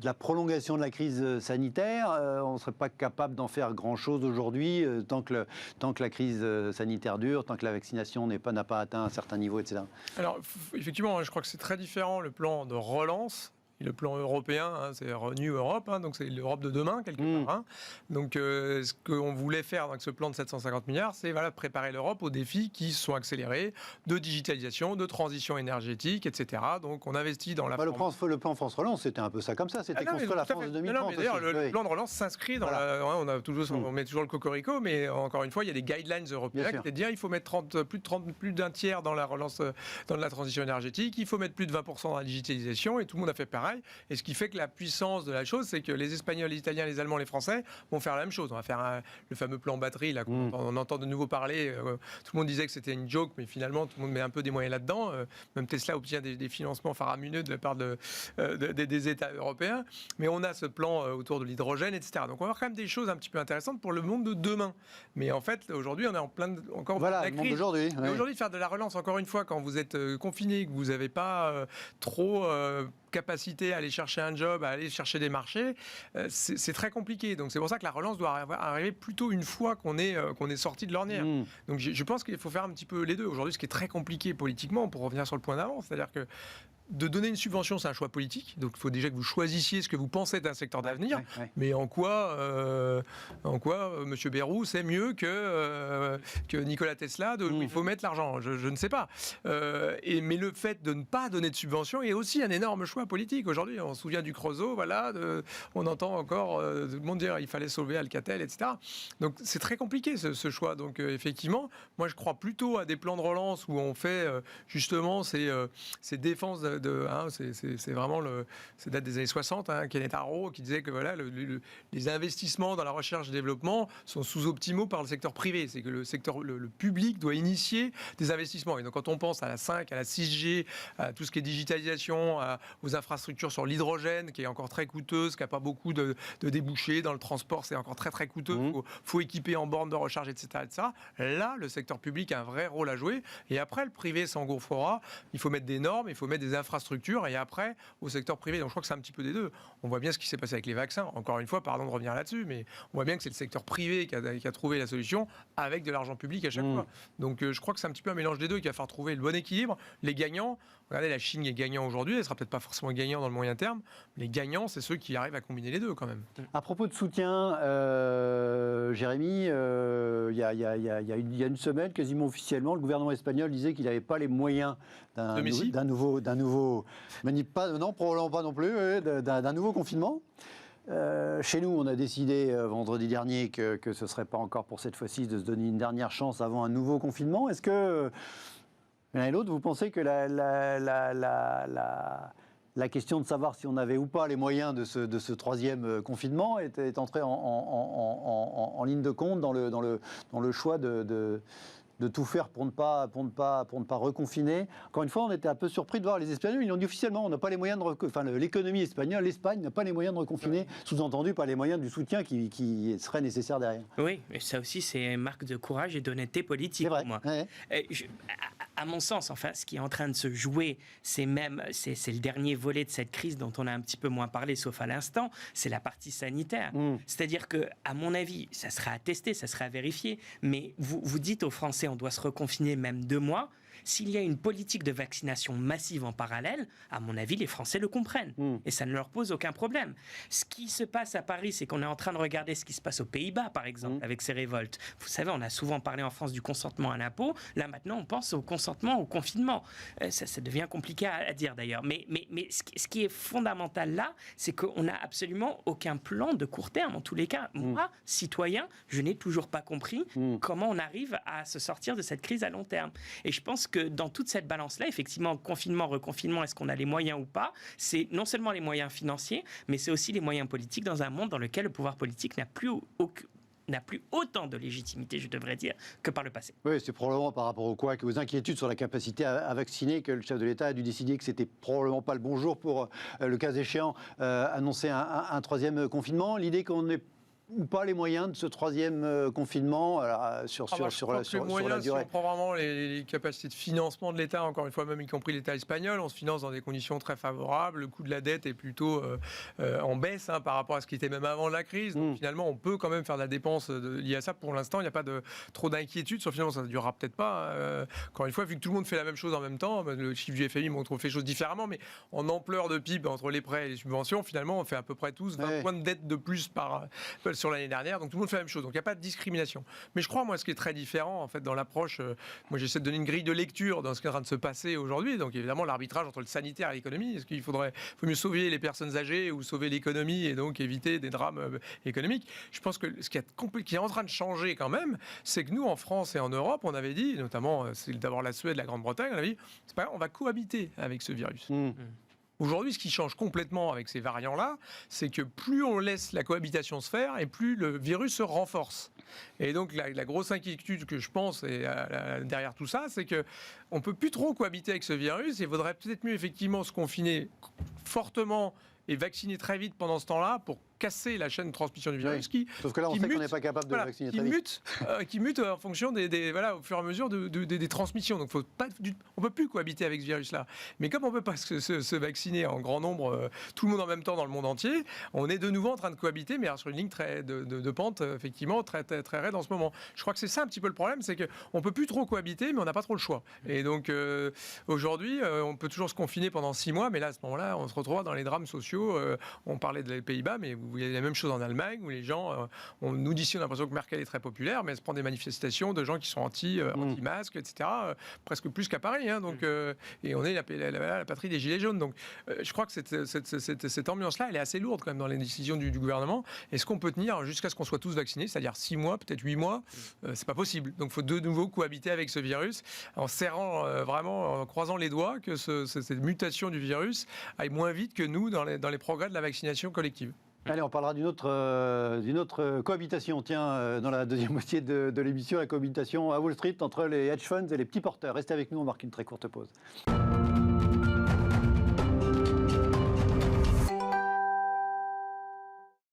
[SPEAKER 1] la prolongation de la crise sanitaire, on ne serait pas capable d'en faire grand-chose aujourd'hui tant que la crise sanitaire dure, tant que la vaccination n'a pas atteint un certain niveau, etc.
[SPEAKER 2] Alors, effectivement, je crois que c'est très différent le plan de relance. Le plan européen, c'est Renew Europe, donc c'est l'Europe de demain, quelque part. Donc, ce qu'on voulait faire avec ce plan de 750 milliards, c'est préparer l'Europe aux défis qui se sont accélérés de digitalisation, de transition énergétique, etc. Donc, on investit dans la...
[SPEAKER 1] Le plan France Relance, c'était un peu ça comme ça. C'était construire la France de 2030.
[SPEAKER 2] D'ailleurs, le plan de relance s'inscrit dans on met toujours le cocorico, mais encore une fois, il y a des guidelines européens qui disent il faut mettre plus d'un tiers dans la relance, dans la transition énergétique, il faut mettre plus de 20% dans la digitalisation, et tout le monde a fait pareil. Et ce qui fait que la puissance de la chose, c'est que les Espagnols, les Italiens, les Allemands, les Français vont faire la même chose. On va faire le fameux plan batterie, là, on entend de nouveau parler. Tout le monde disait que c'était une joke, mais finalement, tout le monde met un peu des moyens là-dedans. Même Tesla obtient des financements faramineux de la part des États européens. Mais on a ce plan autour de l'hydrogène, etc. Donc on va avoir quand même des choses un petit peu intéressantes pour le monde de demain. Mais en fait, aujourd'hui, on est en plein de la crise.
[SPEAKER 1] Aujourd'hui,
[SPEAKER 2] aujourd'hui, faire de la relance, encore une fois, quand vous êtes confiné, que vous n'avez pas trop capacité à aller chercher un job, à aller chercher des marchés, c'est très compliqué. Donc c'est pour ça que la relance doit arriver plutôt une fois qu'on est sorti de l'ornière. Donc je pense qu'il faut faire un petit peu les deux. Aujourd'hui, ce qui est très compliqué politiquement, pour revenir sur le point d'avant, c'est-à-dire que de donner une subvention, c'est un choix politique. Donc il faut déjà que vous choisissiez ce que vous pensez d'un secteur d'avenir. Mais en quoi M. Bayrou c'est mieux que Nikola Tesla, où il faut mettre l'argent? Je ne sais pas. Mais le fait de ne pas donner de subvention est aussi un énorme choix politique. Aujourd'hui, on se souvient du Creusot, voilà, on entend encore tout le monde dire qu'il fallait sauver Alcatel, etc. Donc c'est très compliqué ce choix. Donc effectivement, moi je crois plutôt à des plans de relance où on fait justement ces défenses c'est vraiment ça date des années 60, Kenneth Arrow qui disait que voilà, les investissements dans la recherche et développement sont sous-optimaux par le secteur privé. C'est que le public doit initier des investissements. Et donc quand on pense à la 5, à la 6G, à tout ce qui est digitalisation, aux infrastructures sur l'hydrogène, qui est encore très coûteuse, qui n'a pas beaucoup de débouchés, dans le transport c'est encore très très coûteux, faut équiper en bornes de recharge, etc., etc. Là, le secteur public a un vrai rôle à jouer. Et après, le privé s'engouffrera. Il faut mettre des normes, il faut mettre des infrastructures, et après au secteur privé. Donc je crois que c'est un petit peu des deux. On voit bien ce qui s'est passé avec les vaccins. Encore une fois, pardon de revenir là-dessus, mais on voit bien que c'est le secteur privé qui a trouvé la solution avec de l'argent public à chaque fois. Donc je crois que c'est un petit peu un mélange des deux, qu'il va falloir trouver le bon équilibre. Les gagnants, regardez, la Chine est gagnant aujourd'hui, elle sera peut-être pas forcément gagnant dans le moyen terme. Les gagnants, c'est ceux qui arrivent à combiner les deux quand même.
[SPEAKER 1] À propos de soutien, Jérémy, il y a une semaine, quasiment officiellement, le gouvernement espagnol disait qu'il n'avait pas les moyens d'un nouveau, probablement pas non plus, d'un nouveau confinement. Chez nous, on a décidé vendredi dernier que ce ne serait pas encore pour cette fois-ci de se donner une dernière chance avant un nouveau confinement. Est-ce que l'un et l'autre, vous pensez que la question de savoir si on avait ou pas les moyens de ce troisième confinement est entrée en ligne de compte dans le choix de tout faire pour ne pas reconfiner? Encore une fois, on était un peu surpris de voir les Espagnols. Ils l'ont dit officiellement, on n'a pas les moyens l'économie espagnole, l'Espagne n'a pas les moyens de reconfiner. Sous-entendu, pas les moyens du soutien qui serait nécessaire derrière.
[SPEAKER 3] Oui, et ça aussi, c'est une marque de courage et d'honnêteté politique pour moi. Ouais. À mon sens, enfin, ce qui est en train de se jouer, c'est le dernier volet de cette crise dont on a un petit peu moins parlé, sauf à l'instant, c'est la partie sanitaire. C'est-à-dire que, à mon avis, ça sera à tester, ça sera à vérifier, mais vous dites aux Français, on doit se reconfiner même 2 mois. S'il y a une politique de vaccination massive en parallèle, à mon avis, les Français le comprennent. Et ça ne leur pose aucun problème. Ce qui se passe à Paris, c'est qu'on est en train de regarder ce qui se passe aux Pays-Bas, par exemple, avec ces révoltes. Vous savez, on a souvent parlé en France du consentement à l'impôt. Là, maintenant, on pense au consentement au confinement. Ça devient compliqué à dire, d'ailleurs. Mais ce qui est fondamental là, c'est qu'on n'a absolument aucun plan de court terme. En tous les cas, moi, citoyen, je n'ai toujours pas compris comment on arrive à se sortir de cette crise à long terme. Et je pense que dans toute cette balance-là, effectivement, confinement, reconfinement, est-ce qu'on a les moyens ou pas? C'est non seulement les moyens financiers, mais c'est aussi les moyens politiques dans un monde dans lequel le pouvoir politique n'a plus autant de légitimité, je devrais dire, que par le passé.
[SPEAKER 1] Oui, c'est probablement par rapport aux inquiétudes sur la capacité à vacciner que le chef de l'État a dû décider que c'était probablement pas le bon jour pour, le cas échéant, annoncer un troisième confinement. L'idée qu'on n'ait ou pas les moyens de ce troisième confinement sur la durée.
[SPEAKER 2] Si on prend vraiment les capacités de financement de l'État, encore une fois, même y compris l'État espagnol, on se finance dans des conditions très favorables. Le coût de la dette est plutôt en baisse par rapport à ce qui était même avant la crise. Donc finalement, on peut quand même faire de la dépense liée à ça. Pour l'instant, il n'y a pas trop d'inquiétude sur finalement, ça ne durera peut-être pas. Encore une fois, vu que tout le monde fait la même chose en même temps, le chiffre du FMI montre qu'on fait les choses différemment, mais en ampleur de PIB entre les prêts et les subventions, finalement, on fait à peu près tous 20 points de dette de plus sur l'année dernière, donc tout le monde fait la même chose, donc il n'y a pas de discrimination. Mais je crois, moi, ce qui est très différent, en fait, dans l'approche, moi j'essaie de donner une grille de lecture dans ce qui est en train de se passer aujourd'hui, donc évidemment l'arbitrage entre le sanitaire et l'économie, est-ce qu'il faut mieux sauver les personnes âgées ou sauver l'économie et donc éviter des drames économiques? Je pense que ce qui est en train de changer quand même, c'est que nous, en France et en Europe, on avait dit, notamment, c'est d'abord la Suède, la Grande-Bretagne, on avait dit, c'est pas grave, on va cohabiter avec ce virus. Aujourd'hui, ce qui change complètement avec ces variants-là, c'est que plus on laisse la cohabitation se faire et plus le virus se renforce. Et donc, la grosse inquiétude que je pense derrière tout ça, c'est qu'on ne peut plus trop cohabiter avec ce virus. Il vaudrait peut-être mieux effectivement se confiner fortement et vacciner très vite pendant ce temps-là pour casser la chaîne de transmission du virus
[SPEAKER 1] Sauf que là, on sait qu'on n'est pas capable de le vacciner très vite.
[SPEAKER 2] Qui mute en fonction au fur et à mesure des transmissions. Donc, on peut plus cohabiter avec ce virus-là. Mais comme on peut pas se vacciner en grand nombre, tout le monde en même temps dans le monde entier, on est de nouveau en train de cohabiter, mais sur une ligne de pente, effectivement, très, très, très raide en ce moment. Je crois que c'est ça un petit peu le problème, c'est qu'on peut plus trop cohabiter, mais on n'a pas trop le choix. Et donc, aujourd'hui, on peut toujours se confiner pendant 6 mois, mais là, à ce moment-là, on se retrouve dans les drames sociaux. On parlait des Pays-Bas, mais vous voyez la même chose en Allemagne, où les gens, nous dit ici, on a l'impression que Merkel est très populaire, mais elle se prend des manifestations de gens qui sont anti-masques, etc., presque plus qu'à Paris. Donc, et on est la patrie des Gilets jaunes. Donc, je crois que cette ambiance-là, elle est assez lourde quand même dans les décisions du gouvernement. Est-ce qu'on peut tenir jusqu'à ce qu'on soit tous vaccinés, c'est-à-dire 6 mois, peut-être 8 mois c'est pas possible. Donc, il faut de nouveau cohabiter avec ce virus, en serrant vraiment, en croisant les doigts, que cette mutation du virus aille moins vite que nous dans les progrès de la vaccination collective.
[SPEAKER 1] Allez, on parlera d'une autre cohabitation, dans la deuxième moitié de l'émission, la cohabitation à Wall Street entre les hedge funds et les petits porteurs. Restez avec nous, on marque une très courte pause.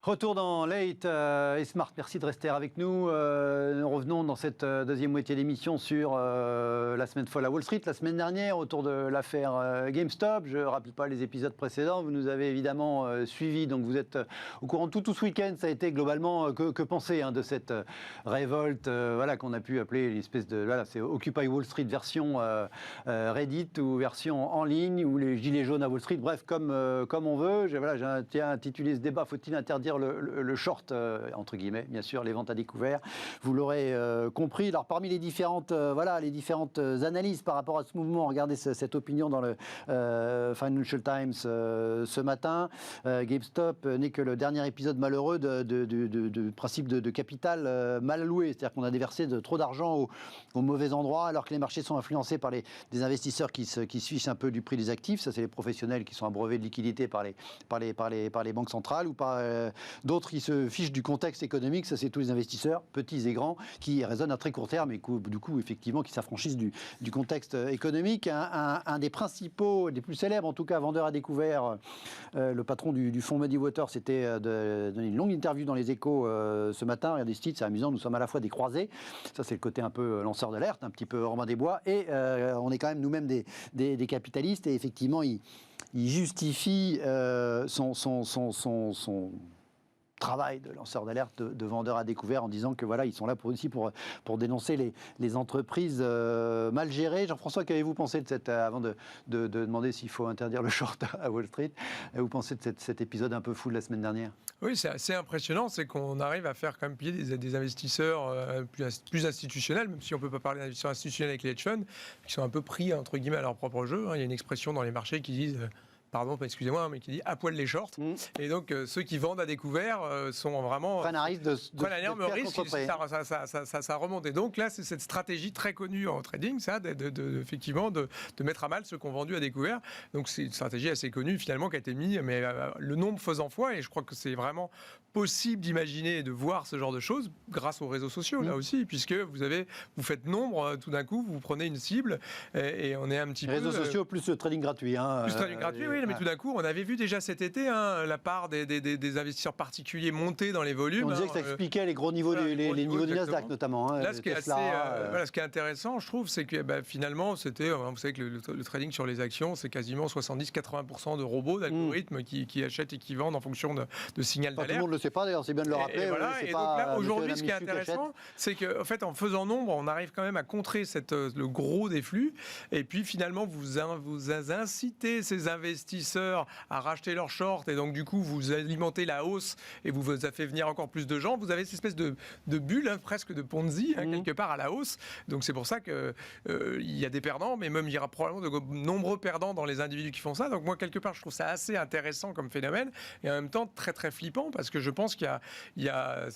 [SPEAKER 1] Retour dans Late et Smart, merci de rester avec nous. Nous revenons dans cette deuxième moitié d'émission sur la semaine folle à Wall Street. La semaine dernière, autour de l'affaire GameStop, je ne rappelle pas les épisodes précédents, vous nous avez évidemment suivis, donc vous êtes au courant de tout ce week-end. Ça a été globalement, que penser de cette révolte qu'on a pu appeler l'espèce de... c'est Occupy Wall Street version Reddit ou version en ligne, ou les gilets jaunes à Wall Street, bref, comme on veut. J'ai intitulé ce débat, faut-il interdire le short, entre guillemets, bien sûr, les ventes à découvert. Vous l'aurez compris. Alors, parmi les différentes analyses par rapport à ce mouvement, regardez cette opinion dans le Financial Times ce matin. GameStop n'est que le dernier épisode malheureux du principe de capital mal alloué. C'est-à-dire qu'on a déversé trop d'argent au mauvais endroit, alors que les marchés sont influencés par des investisseurs qui se fichent un peu du prix des actifs. Ça, c'est les professionnels qui sont abreuvés de liquidités par les banques centrales, ou par d'autres qui se fichent du contexte économique. Ça, c'est tous les investisseurs, petits et grands, qui raisonnent à très court terme et du coup, effectivement, qui s'affranchissent du contexte économique. Un des principaux, des plus célèbres, en tout cas, vendeurs à découvert, le patron du fonds Muddy Waters, c'était de donner une longue interview dans les Échos ce matin. Regardez ce titre, c'est amusant. Nous sommes à la fois des croisés. Ça, c'est le côté un peu lanceur d'alerte, un petit peu Robin des Bois. Et on est quand même nous-mêmes des capitalistes. Et effectivement, il justifie son travail de lanceur d'alerte, de vendeur à découvert, en disant que ils sont là pour dénoncer les entreprises mal gérées. Jean-François, qu'avez-vous pensé de avant de demander s'il faut interdire le short à Wall Street, vous pensez de cet épisode un peu fou de la semaine dernière?
[SPEAKER 2] Oui, c'est assez impressionnant, c'est qu'on arrive à faire quand même plier des investisseurs plus institutionnels, même si on ne peut pas parler d'investisseurs institutionnels avec les hedge funds, qui sont un peu pris, entre guillemets, à leur propre jeu. Il y a une expression dans les marchés qui disent... pardon, excusez-moi, mais qui dit à poil les shorts. Et donc, ceux qui vendent à découvert sont vraiment...
[SPEAKER 1] prennent un risque
[SPEAKER 2] prennent un énorme risque, ça remonte. Et donc là, c'est cette stratégie très connue en trading, ça, effectivement, de mettre à mal ceux qui ont vendu à découvert. Donc, c'est une stratégie assez connue, finalement, qui a été mise, mais le nombre faisant foi, et je crois que c'est vraiment possible d'imaginer et de voir ce genre de choses grâce aux réseaux sociaux, là aussi, puisque vous faites nombre, tout d'un coup, vous prenez une cible, et on est un petit peu...
[SPEAKER 1] Réseaux sociaux plus le trading gratuit.
[SPEAKER 2] Plus trading gratuit, oui, mais tout d'un coup, on avait vu déjà cet été la part des investisseurs particuliers monter dans les volumes.
[SPEAKER 1] On disait que ça expliquait les gros niveaux, les niveaux du Nasdaq notamment.
[SPEAKER 2] Là, ce qui est intéressant, je trouve, c'est que finalement, c'était, vous savez que le trading sur les actions, c'est quasiment 70-80% de robots, d'algorithmes qui achètent et qui vendent en fonction de signal d'alerte.
[SPEAKER 1] Tout le monde ne le sait pas, d'ailleurs, c'est bien de le rappeler.
[SPEAKER 2] Et donc là, aujourd'hui, ce qui est intéressant, c'est qu'en fait, en faisant nombre, on arrive quand même à contrer le gros des flux. Et puis, finalement, vous incitez ces investisseurs à racheter leurs shorts, et donc du coup vous alimentez la hausse et vous a fait venir encore plus de gens. Vous avez cette espèce de bulle, presque de Ponzi, quelque part à la hausse. Donc c'est pour ça qu'il y a des perdants, mais même il y aura probablement de nombreux perdants dans les individus qui font ça. Donc moi, quelque part, je trouve ça assez intéressant comme phénomène, et en même temps très très flippant, parce que je pense qu'il y a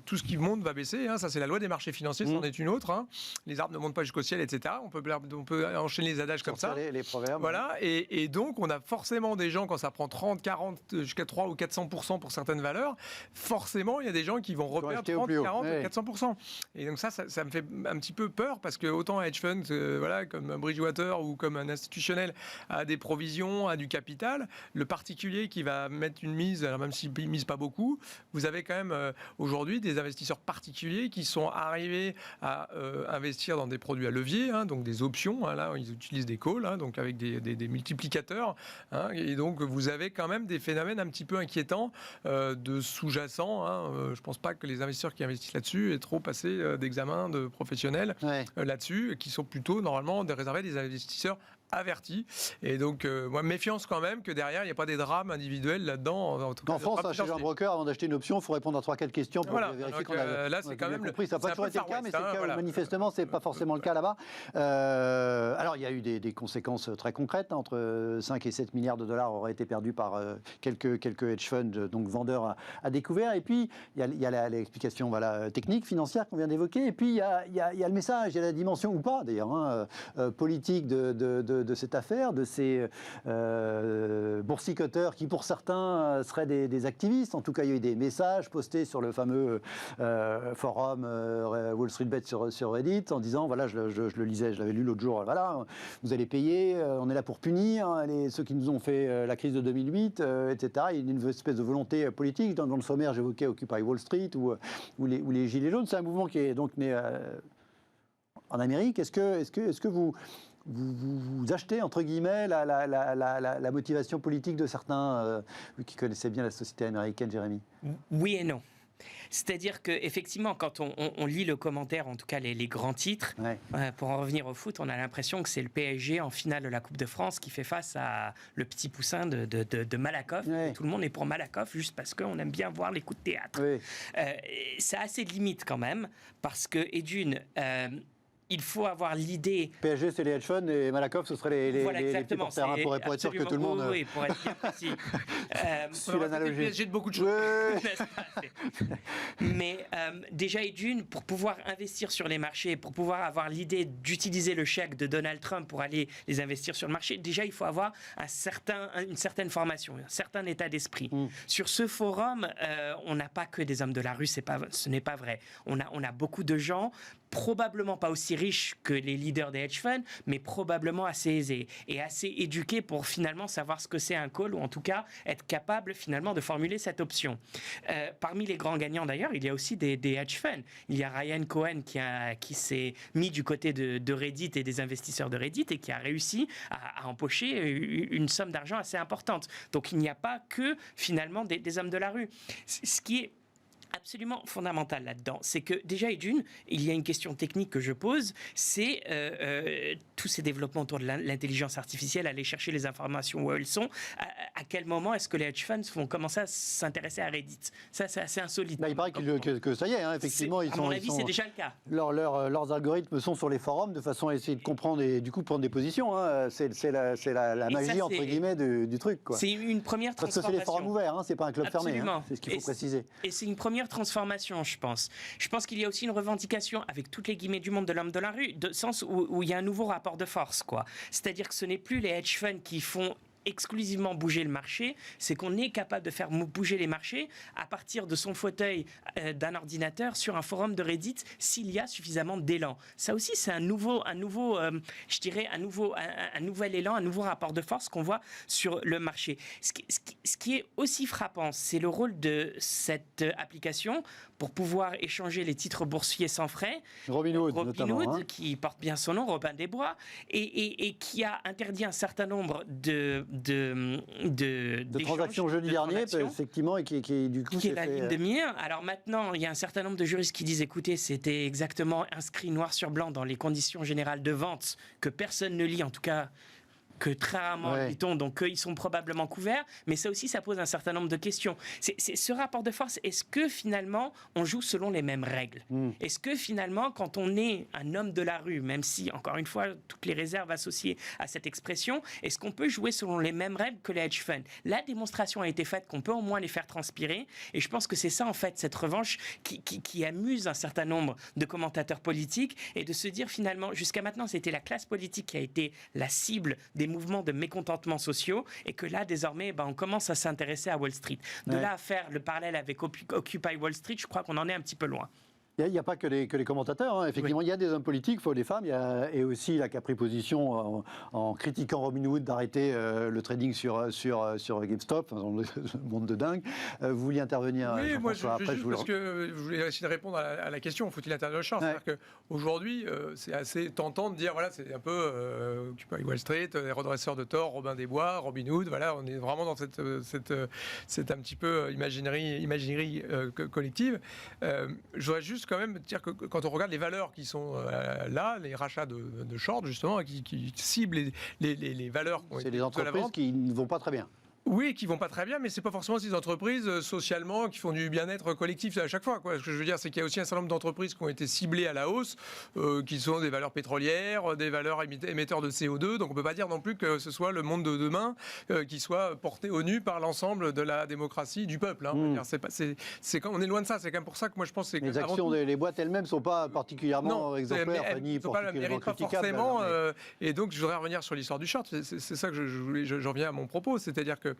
[SPEAKER 2] tout ce qui monte va baisser. Ça, c'est la loi des marchés financiers, c'en est une autre. Les arbres ne montent pas jusqu'au ciel, etc. On peut enchaîner les adages comme ça.
[SPEAKER 1] Les proverbes.
[SPEAKER 2] Voilà, et donc on a a forcément des gens, quand ça prend 30, 40, jusqu'à 3 ou 400% pour certaines valeurs, forcément, il y a des gens qui vont reperdre 30, 40 ou 400%. Et donc ça me fait un petit peu peur, parce que autant un hedge fund, voilà, comme un Bridgewater ou comme un institutionnel a des provisions, a du capital, le particulier qui va mettre une mise, alors même s'il ne mise pas beaucoup, vous avez quand même aujourd'hui des investisseurs particuliers qui sont arrivés à investir dans des produits à levier, donc des options, là ils utilisent des calls, donc avec des multiplicateurs, et donc vous avez quand même des phénomènes un petit peu inquiétants de sous-jacents. Je ne pense pas que les investisseurs qui investissent là-dessus aient trop passé d'examens de professionnels là-dessus, qui sont plutôt normalement réservés des investisseurs avertis. Et donc, moi, méfiance quand même que derrière, il n'y a pas des drames individuels là-dedans.
[SPEAKER 1] En France, chez un broker, avant d'acheter une option, il faut répondre à 3-4 questions pour vérifier
[SPEAKER 2] donc,
[SPEAKER 1] qu'on a
[SPEAKER 2] là, c'est quand même
[SPEAKER 1] compris. Ça n'a pas toujours été le cas, mais c'est le cas. Manifestement, ce n'est pas forcément le cas là-bas. Alors, il y a eu des conséquences très concrètes. Entre 5 et 7 milliards de dollars auraient été perdus par quelques hedge funds, donc vendeurs à découvert. Et puis, il y a l'explication technique, financière qu'on vient d'évoquer. Et puis, il y a le message, il y a la dimension, ou pas d'ailleurs, politique de cette affaire, de ces boursicoteurs qui, pour certains, seraient des activistes. En tout cas, il y a eu des messages postés sur le fameux forum Wall Street Bet sur Reddit, en disant, voilà, je le lisais, je l'avais lu l'autre jour, voilà, vous allez payer, on est là pour punir ceux qui nous ont fait la crise de 2008, etc. Il y a une espèce de volonté politique. Dans le sommaire, j'évoquais Occupy Wall Street ou les Gilets jaunes. C'est un mouvement qui est donc né en Amérique. Est-ce que vous achetez, entre guillemets, la motivation politique de certains qui connaissaient bien la société américaine, Jérémy?
[SPEAKER 3] Oui et non. C'est-à-dire qu'effectivement, quand on lit le commentaire, en tout cas les grands titres, pour en revenir au foot, on a l'impression que c'est le PSG en finale de la Coupe de France qui fait face à le petit poussin de Malakoff. Tout le monde est pour Malakoff juste parce qu'on aime bien voir les coups de théâtre. Ça a assez de limites quand même, parce que, et d'une... il faut avoir l'idée...
[SPEAKER 1] PSG, c'est les hedge funds et Malakoff, ce serait les petits porteurs, pour être sûr que tout le monde...
[SPEAKER 3] Oui, pour être bien précis.
[SPEAKER 1] Sur l'analogie.
[SPEAKER 2] PSG de beaucoup de choses.
[SPEAKER 3] Mais déjà, et d'une, pour pouvoir investir sur les marchés, pour pouvoir avoir l'idée d'utiliser le chèque de Donald Trump pour aller les investir sur le marché, déjà, il faut avoir une certaine formation, un certain état d'esprit. Sur ce forum, on n'a pas que des hommes de la rue, ce n'est pas vrai. On a beaucoup de gens, probablement pas aussi riches que les leaders des hedge funds, mais probablement assez aisés et assez éduqués pour finalement savoir ce que c'est un call, ou en tout cas être capable finalement de formuler cette option. Parmi les grands gagnants d'ailleurs, il y a aussi des hedge funds. Il y a Ryan Cohen qui s'est mis du côté de Reddit et des investisseurs de Reddit et qui a réussi à empocher une somme d'argent assez importante. Donc il n'y a pas que finalement des hommes de la rue. Ce qui est absolument fondamental là-dedans, c'est que déjà et d'une, il y a une question technique que je pose, c'est tous ces développements autour de l'intelligence artificielle, aller chercher les informations où elles sont, à quel moment est-ce que les hedge funds vont commencer à s'intéresser à Reddit? Ça, c'est assez insolite.
[SPEAKER 1] Il paraît que ça y est, effectivement,
[SPEAKER 3] à mon avis, c'est déjà le cas.
[SPEAKER 1] Leurs algorithmes sont sur les forums de façon à essayer de comprendre et du coup prendre des positions. C'est la magie, ça, entre guillemets, du truc.
[SPEAKER 3] C'est une première transformation.
[SPEAKER 1] Parce que c'est les forums ouverts, c'est pas un club fermé. C'est ce qu'il faut préciser.
[SPEAKER 3] Et c'est une première transformation, je pense. Je pense qu'il y a aussi une revendication, avec toutes les guillemets du monde de l'homme de la rue, de sens où il y a un nouveau rapport de force, quoi. C'est-à-dire que ce n'est plus les hedge funds qui font exclusivement bouger le marché, c'est qu'on est capable de faire bouger les marchés à partir de son fauteuil d'un ordinateur sur un forum de Reddit s'il y a suffisamment d'élan. Ça aussi, c'est un nouvel élan, un nouveau rapport de force qu'on voit sur le marché. Ce qui est aussi frappant, c'est le rôle de cette application pour pouvoir échanger les titres boursiers sans frais.
[SPEAKER 1] Robinhood, notamment,
[SPEAKER 3] qui porte bien son nom, Robin des Bois, et qui a interdit un certain nombre de
[SPEAKER 1] transactions jeudi dernier, effectivement, et qui du coup...
[SPEAKER 3] Qui est la ligne de mire. Alors maintenant, il y a un certain nombre de juristes qui disent, écoutez, c'était exactement inscrit noir sur blanc dans les conditions générales de vente, que personne ne lit, en tout cas... que très rarement lit-on, donc ils sont probablement couverts, mais ça aussi, ça pose un certain nombre de questions. C'est ce rapport de force, est-ce que finalement, on joue selon les mêmes règles? Est-ce que finalement, quand on est un homme de la rue, même si, encore une fois, toutes les réserves associées à cette expression, est-ce qu'on peut jouer selon les mêmes règles que les hedge funds? La démonstration a été faite qu'on peut au moins les faire transpirer, et je pense que c'est ça, en fait, cette revanche qui amuse un certain nombre de commentateurs politiques, et de se dire, finalement, jusqu'à maintenant, c'était la classe politique qui a été la cible des mouvements de mécontentement sociaux et que là, désormais, on commence à s'intéresser à Wall Street. De là à faire le parallèle avec Occupy Wall Street, je crois qu'on en est un petit peu loin.
[SPEAKER 1] Il n'y a pas que les commentateurs, effectivement, il y a des hommes politiques, il faut des femmes, et aussi là qui a pris position en critiquant Robinhood d'arrêter le trading sur GameStop, dans le monde de dingue. Vous vouliez intervenir?
[SPEAKER 2] Oui, moi parce que je voulais essayer de répondre à la question, faut-il interdire le short? C'est-à-dire qu'aujourd'hui, c'est assez tentant de dire, voilà, c'est un peu Occupy Wall Street, les redresseurs de tort, Robin des Bois, Robinhood, voilà, on est vraiment dans cette un petit peu imaginerie collective. Je voudrais juste quand même dire que quand on regarde les valeurs qui sont là, les rachats de short justement, qui ciblent les valeurs qui ont été
[SPEAKER 1] c'est les entreprises qui ne vont pas très bien.
[SPEAKER 2] Oui, qui vont pas très bien, mais c'est pas forcément ces entreprises socialement qui font du bien-être collectif à chaque fois, quoi. Ce que je veux dire, c'est qu'il y a aussi un certain nombre d'entreprises qui ont été ciblées à la hausse, qui sont des valeurs pétrolières, des valeurs émetteurs de CO2. Donc on peut pas dire non plus que ce soit le monde de demain qui soit porté au nu par l'ensemble de la démocratie du peuple. On est loin de ça. C'est quand même pour ça que moi je pense que
[SPEAKER 1] les actions des boîtes elles-mêmes sont pas particulièrement exemplaires, ni particulièrement critiquables.
[SPEAKER 2] Forcément. Et donc je voudrais revenir sur l'histoire du short. C'est ça que j'en viens à mon propos, c'est-à-dire que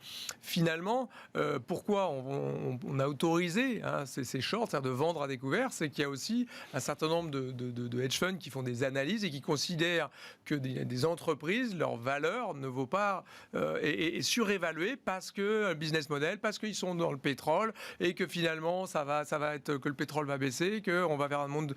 [SPEAKER 2] finalement, pourquoi on a autorisé ces shorts, c'est-à-dire de vendre à découvert, c'est qu'il y a aussi un certain nombre de hedge funds qui font des analyses et qui considèrent que des entreprises, leur valeur ne vaut pas est surévaluée parce que le business model, parce qu'ils sont dans le pétrole et que finalement ça va être que le pétrole va baisser, qu'on va vers un monde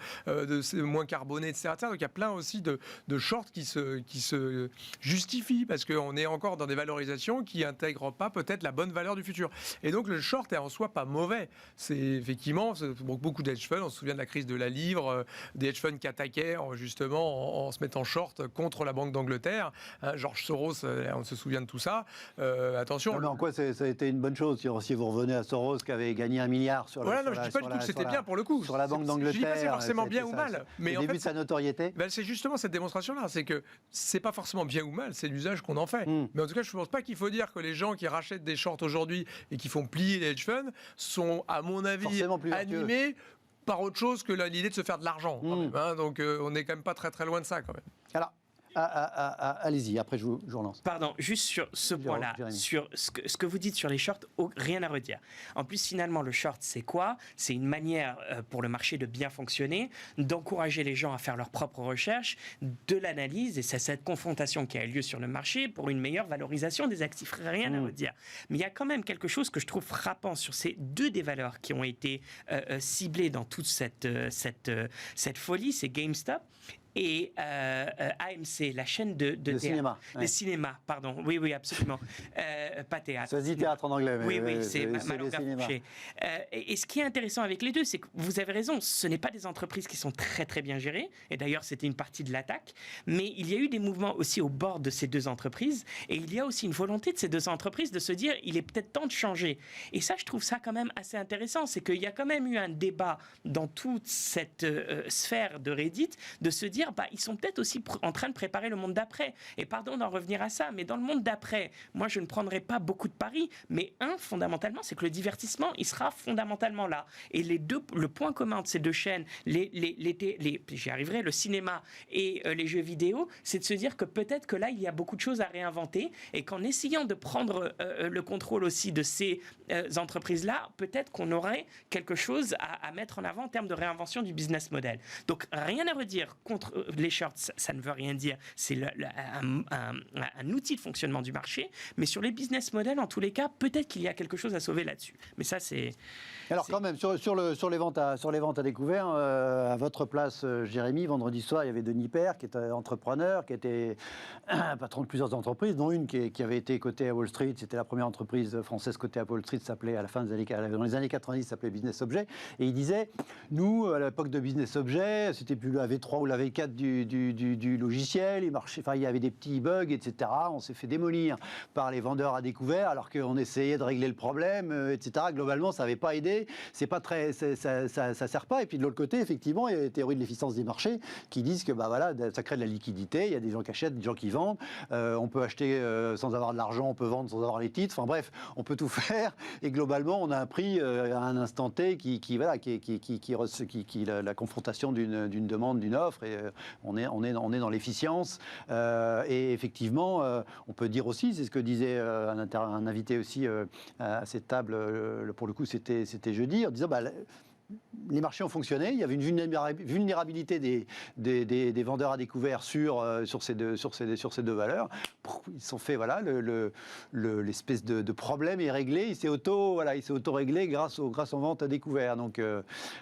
[SPEAKER 2] moins carboné, etc. Donc il y a plein aussi de shorts qui se justifient parce qu'on est encore dans des valorisations qui intègrent pas peut-être la bonne valeur du futur. Et donc le short est en soi pas mauvais. C'est effectivement beaucoup d'hedge funds, on se souvient de la crise de la livre, des hedge funds qui attaquaient justement en se mettant short contre la Banque d'Angleterre. George Soros, on se souvient de tout ça. Attention.
[SPEAKER 1] Mais en quoi ça a été une bonne chose si vous revenez à Soros qui avait gagné 1 milliard sur
[SPEAKER 2] je dis pas du tout que c'était bien pour le coup.
[SPEAKER 1] Sur la Banque d'Angleterre. Je dis pas
[SPEAKER 2] c'est forcément bien ou mal.
[SPEAKER 1] Mais en fait, de sa notoriété.
[SPEAKER 2] C'est justement cette démonstration-là, c'est que c'est pas forcément bien ou mal, c'est l'usage qu'on en fait. Mais en tout cas, je pense pas qu'il faut dire que les gens qui rachètent des shorts aujourd'hui et qui font plier les hedge funds sont, à mon avis, animés par autre chose que l'idée de se faire de l'argent. Donc on n'est quand même pas très très loin de ça quand même.
[SPEAKER 1] Alors, allez-y, après je vous relance.
[SPEAKER 3] Pardon, juste sur ce point-là, sur ce que vous dites sur les shorts, rien à redire. En plus, finalement, le short, c'est quoi? C'est une manière pour le marché de bien fonctionner, d'encourager les gens à faire leurs propres recherches, de l'analyse, et c'est cette confrontation qui a lieu sur le marché pour une meilleure valorisation des actifs. Rien à redire. Mais il y a quand même quelque chose que je trouve frappant sur ces deux des valeurs qui ont été ciblées dans toute cette folie, c'est GameStop et AMC, la chaîne de théâtre.
[SPEAKER 1] Cinéma.
[SPEAKER 3] Le cinéma, pardon. Oui, absolument. Pas théâtre.
[SPEAKER 1] Ça se dit théâtre en anglais. Mais
[SPEAKER 3] oui, c'est ma langue à fourcher. Et ce qui est intéressant avec les deux, c'est que vous avez raison, ce n'est pas des entreprises qui sont très très bien gérées. Et d'ailleurs, c'était une partie de l'attaque. Mais il y a eu des mouvements aussi au bord de ces deux entreprises. Et il y a aussi une volonté de ces deux entreprises de se dire, il est peut-être temps de changer. Et ça, je trouve ça quand même assez intéressant. C'est qu'il y a quand même eu un débat dans toute cette sphère de Reddit de se dire, ils sont peut-être aussi en train de préparer le monde d'après. Et pardon d'en revenir à ça, mais dans le monde d'après, moi je ne prendrai pas beaucoup de paris, mais fondamentalement, c'est que le divertissement, il sera fondamentalement là. Et le point commun de ces deux chaînes, j'y arriverai, le cinéma et les jeux vidéo, c'est de se dire que peut-être que là, il y a beaucoup de choses à réinventer et qu'en essayant de prendre le contrôle aussi de ces entreprises-là, peut-être qu'on aurait quelque chose à mettre en avant en termes de réinvention du business model. Donc, rien à redire contre les shorts, ça ne veut rien dire. C'est un outil de fonctionnement du marché. Mais sur les business models, en tous les cas, peut-être qu'il y a quelque chose à sauver là-dessus. Mais ça, c'est...
[SPEAKER 1] Alors quand même, sur les ventes à découvert, à votre place, Jérémy, vendredi soir, il y avait Denis Père, qui était entrepreneur, qui était patron de plusieurs entreprises, dont une qui avait été cotée à Wall Street. C'était la première entreprise française cotée à Wall Street, s'appelait dans les années 90, s'appelait Business Object. Et il disait, nous, à l'époque de Business Object, c'était plus la V3 ou la V4 du logiciel, il y avait des petits bugs, etc. On s'est fait démolir par les vendeurs à découvert, alors qu'on essayait de régler le problème, etc. Globalement, ça n'avait pas aidé. C'est pas très, ça sert pas. Et puis de l'autre côté, effectivement, il y a les théories de l'efficience des marchés qui disent que ça crée de la liquidité. Il y a des gens qui achètent, des gens qui vendent. On peut acheter sans avoir de l'argent, on peut vendre sans avoir les titres. Enfin bref, on peut tout faire. Et globalement, on a un prix à un instant T qui la confrontation d'une demande, d'une offre. Et on est dans l'efficience. Et effectivement, on peut dire aussi, c'est ce que disait un invité aussi à cette table, pour le coup c'était jeudi, en disant les marchés ont fonctionné, il y avait une vulnérabilité des vendeurs à découvert sur ces deux valeurs. Ils se sont fait, l'espèce de problème est réglé, il s'est auto-réglé grâce aux ventes à découvert. Donc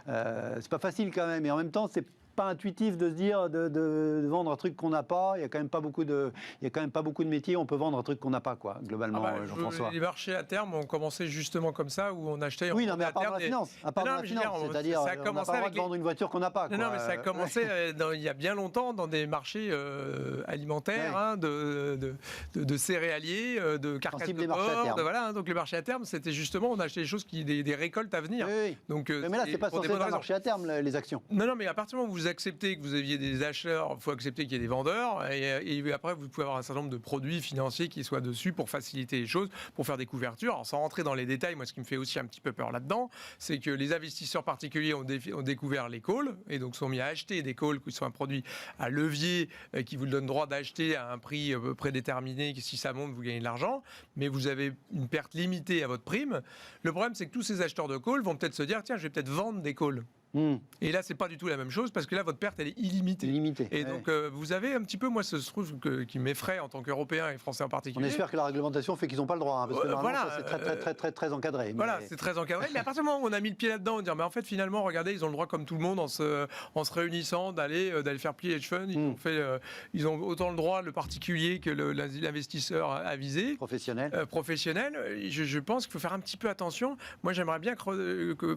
[SPEAKER 1] c'est pas facile quand même, et en même temps c'est pas intuitif de se dire de vendre un truc qu'on n'a pas. Il y a quand même pas beaucoup de métiers où on peut vendre un truc qu'on n'a pas, quoi, globalement. Jean-François.
[SPEAKER 2] Les marchés à terme ont commencé justement comme ça, où on achetait.
[SPEAKER 1] Oui, non, mais à part dans la finance. C'est-à-dire, on n'a pas le droit de vendre une voiture qu'on n'a pas.
[SPEAKER 2] Non, mais ça a commencé il y a bien longtemps dans des marchés alimentaires, de céréaliers, de carcasses de porc. Donc les marchés à terme, c'était justement, on achetait des choses des récoltes à venir.
[SPEAKER 1] Oui.
[SPEAKER 2] Donc,
[SPEAKER 1] mais là, c'est pas censé être un marché à terme, les actions.
[SPEAKER 2] Non, mais à partir du moment où vous acceptez que vous aviez des acheteurs, il faut accepter qu'il y ait des vendeurs, et après vous pouvez avoir un certain nombre de produits financiers qui soient dessus pour faciliter les choses, pour faire des couvertures. Alors, sans rentrer dans les détails, moi ce qui me fait aussi un petit peu peur là-dedans, c'est que les investisseurs particuliers ont découvert les calls, et donc sont mis à acheter des calls qui sont un produit à levier qui vous donne droit d'acheter à un prix prédéterminé, que si ça monte vous gagnez de l'argent, mais vous avez une perte limitée à votre prime. Le problème, c'est que tous ces acheteurs de calls vont peut-être se dire, tiens, je vais peut-être vendre des calls. Et là, c'est pas du tout la même chose, parce que là, votre perte, elle est illimitée. Et donc, vous avez un petit peu, moi, ce trouve qui m'effraie en tant qu'Européen et Français en particulier.
[SPEAKER 1] On espère que la réglementation fait qu'ils n'ont pas le droit, parce que normalement, ça, c'est très encadré.
[SPEAKER 2] Voilà, c'est très encadré. Mais à partir du moment où on a mis le pied là-dedans, on dit, mais en fait, finalement, regardez, ils ont le droit, comme tout le monde, en se réunissant, d'aller faire plier hedge fund. Ils ont autant le droit, le particulier, que l'investisseur avisé.
[SPEAKER 1] Professionnel.
[SPEAKER 2] Je pense qu'il faut faire un petit peu attention. Moi, j'aimerais bien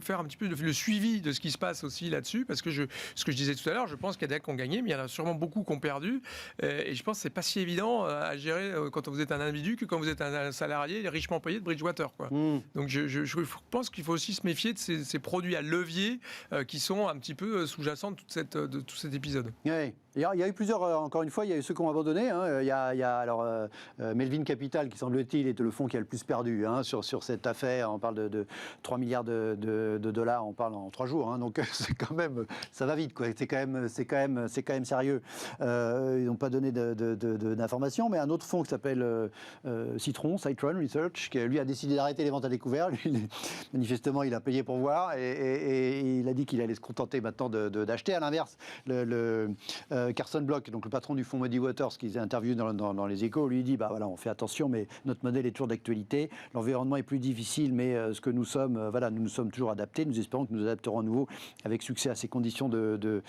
[SPEAKER 2] faire un petit peu le suivi de ce qui se passe aussi là-dessus, parce que ce que je disais tout à l'heure, je pense qu'il y a des qui ont gagné, mais il y en a sûrement beaucoup qui ont perdu, et je pense que c'est pas si évident à gérer quand vous êtes un individu que quand vous êtes un salarié richement payé de Bridgewater, quoi. Donc je pense qu'il faut aussi se méfier de ces produits à levier qui sont un petit peu sous-jacents de tout cet épisode.
[SPEAKER 1] Oui. Il y a eu plusieurs, encore une fois, il y a eu ceux qui ont abandonné. Il y a alors Melvin Capital, qui semble-t-il est le fonds qui a le plus perdu sur cette affaire. On parle de 3 milliards de dollars, on parle en 3 jours. Donc c'est quand même, ça va vite, quoi. C'est quand même sérieux. Ils n'ont pas donné d'informations, mais un autre fonds qui s'appelle Citron Research, qui lui a décidé d'arrêter les ventes à découvert. Lui, manifestement, il a payé pour voir, et il a dit qu'il allait se contenter maintenant d'acheter. À l'inverse, Carson Block, donc le patron du fonds Muddy Waters, qui est interviewé dans les Échos, lui dit on fait attention, mais notre modèle est toujours d'actualité. L'environnement est plus difficile, mais ce que nous sommes, nous nous sommes toujours adaptés. Nous espérons que nous adapterons à nouveau avec succès à ces conditions de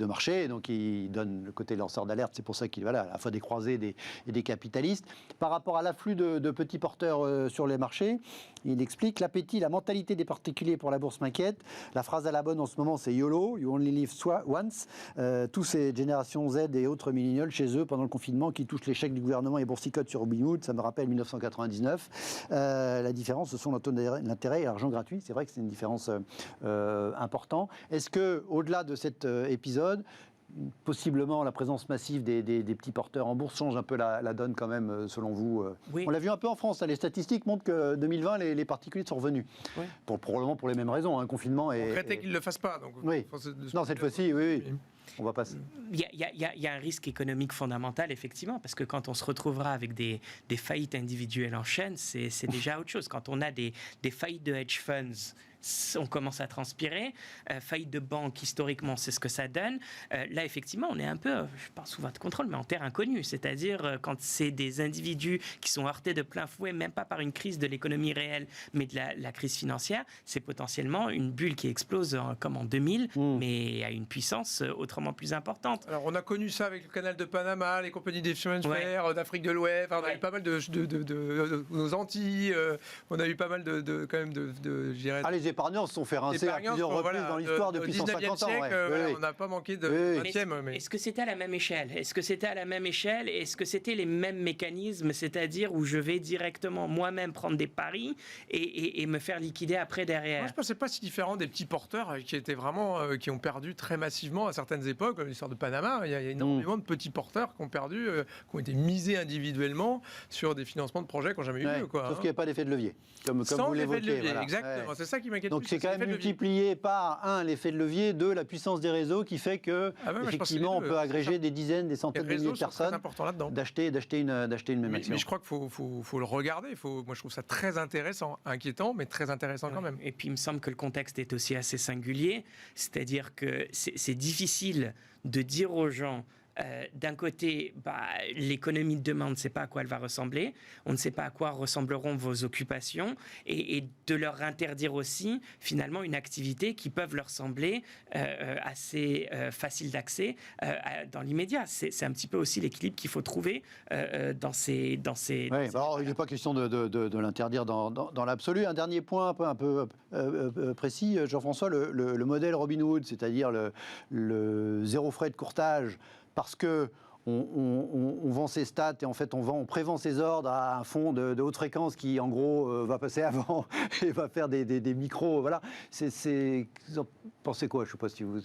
[SPEAKER 1] marché. Et donc il donne le côté lanceur d'alerte. C'est pour ça qu'il à la fois des croisés et des capitalistes. Par rapport à l'afflux de petits porteurs sur les marchés, il explique l'appétit, la mentalité des particuliers pour la bourse m'inquiète. La phrase à la bonne en ce moment, c'est YOLO, you only live once. Tous ces générations Z et autres millénials chez eux pendant le confinement qui touchent les chèques du gouvernement et boursicotent sur Robinhood, ça me rappelle 1999. La différence, ce sont l'intérêt et l'argent gratuit. C'est vrai que c'est une différence importante. Est-ce que, au-delà de cet épisode, possiblement la présence massive des petits porteurs en bourse change un peu la donne quand même, selon vous?
[SPEAKER 3] Oui.
[SPEAKER 1] On l'a vu un peu en France, les statistiques montrent que 2020, les particuliers sont revenus. Oui. Probablement pour les mêmes raisons, confinement et...
[SPEAKER 2] On craignait qu'ils ne le fassent pas. Donc,
[SPEAKER 1] oui. Non, cette fois-ci, oui. On va passer.
[SPEAKER 3] Il y a un risque économique fondamental, effectivement, parce que quand on se retrouvera avec des faillites individuelles en chaîne, c'est déjà autre chose. Quand on a des faillites de hedge funds, on commence à transpirer. Faillite de banque, historiquement, c'est ce que ça donne. Là, effectivement, on est un peu, je parle sous votre contrôle, mais en terre inconnue. C'est-à-dire, quand c'est des individus qui sont heurtés de plein fouet, même pas par une crise de l'économie réelle, mais de la crise financière, c'est potentiellement une bulle qui explose comme en 2000, mais à une puissance autrement plus importante.
[SPEAKER 2] Alors, on a connu ça avec le canal de Panama, les compagnies des chemins de fer d'Afrique de l'Ouest. On a eu pas mal nos Antilles. On a eu pas mal quand même je dirais...
[SPEAKER 1] Les épargnants se sont fait rincer à plusieurs reprises dans l'histoire depuis 150 ans.
[SPEAKER 2] On n'a pas manqué de 20e.
[SPEAKER 3] Est-ce que c'était à la même échelle? Est-ce que c'était les mêmes mécanismes, c'est-à-dire où je vais directement moi-même prendre des paris et me faire liquider après derrière?
[SPEAKER 2] Moi, je pense que c'est pas si différent des petits porteurs qui étaient vraiment qui ont perdu très massivement à certaines époques. L'histoire de Panama, il y a énormément de petits porteurs qui ont perdu, qui ont été misés individuellement sur des financements de projets qui n'ont jamais eu lieu.
[SPEAKER 1] Sauf qu'il n'y a pas d'effet de levier, comme vous l'évoquez.
[SPEAKER 2] Exactement. C'est ça qui m'inquiète
[SPEAKER 1] Donc
[SPEAKER 2] plus,
[SPEAKER 1] c'est quand même multiplié par, l'effet de levier, 2, la puissance des réseaux qui fait que, effectivement, on peut agréger des dizaines, des centaines de milliers de personnes d'acheter une même action.
[SPEAKER 2] Mais je crois qu'il faut le regarder. Moi, je trouve ça très intéressant, inquiétant, mais très intéressant quand même.
[SPEAKER 3] Et puis, il me semble que le contexte est aussi assez singulier. C'est-à-dire que c'est difficile de dire aux gens, d'un côté, l'économie de demain, on ne sait pas à quoi elle va ressembler, on ne sait pas à quoi ressembleront vos occupations, et de leur interdire aussi, finalement, une activité qui peuvent leur sembler assez facile d'accès dans l'immédiat. C'est un petit peu aussi l'équilibre qu'il faut trouver dans ces
[SPEAKER 1] alors, il n'est pas question de l'interdire dans l'absolu. Un dernier point un peu précis, Jean-François, le modèle Robinhood, c'est-à-dire le zéro frais de courtage, parce que on vend ses stats et en fait on prévend ses ordres à un fonds de haute fréquence qui en gros va passer avant et va faire des micros. Voilà. Vous en pensez quoi? Je ne sais pas si vous...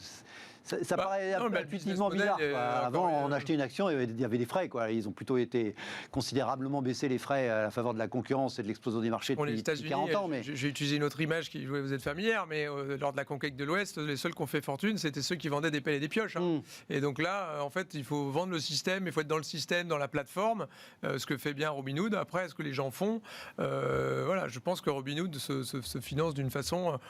[SPEAKER 1] Ça paraît intuitivement bizarre. Avant, on achetait une action, il y avait des frais. Ils ont plutôt été considérablement baissés, les frais, à la faveur de la concurrence et de l'explosion des marchés depuis 40 ans. Mais...
[SPEAKER 2] J'ai utilisé une autre image qui vous êtes familière, mais lors de la conquête de l'Ouest, les seuls qui ont fait fortune, c'était ceux qui vendaient des pelles et des pioches. Et donc là, en fait, il faut vendre le système, il faut être dans le système, dans la plateforme, ce que fait bien Robinhood. Après, ce que les gens font, voilà, je pense que Robinhood se finance d'une façon...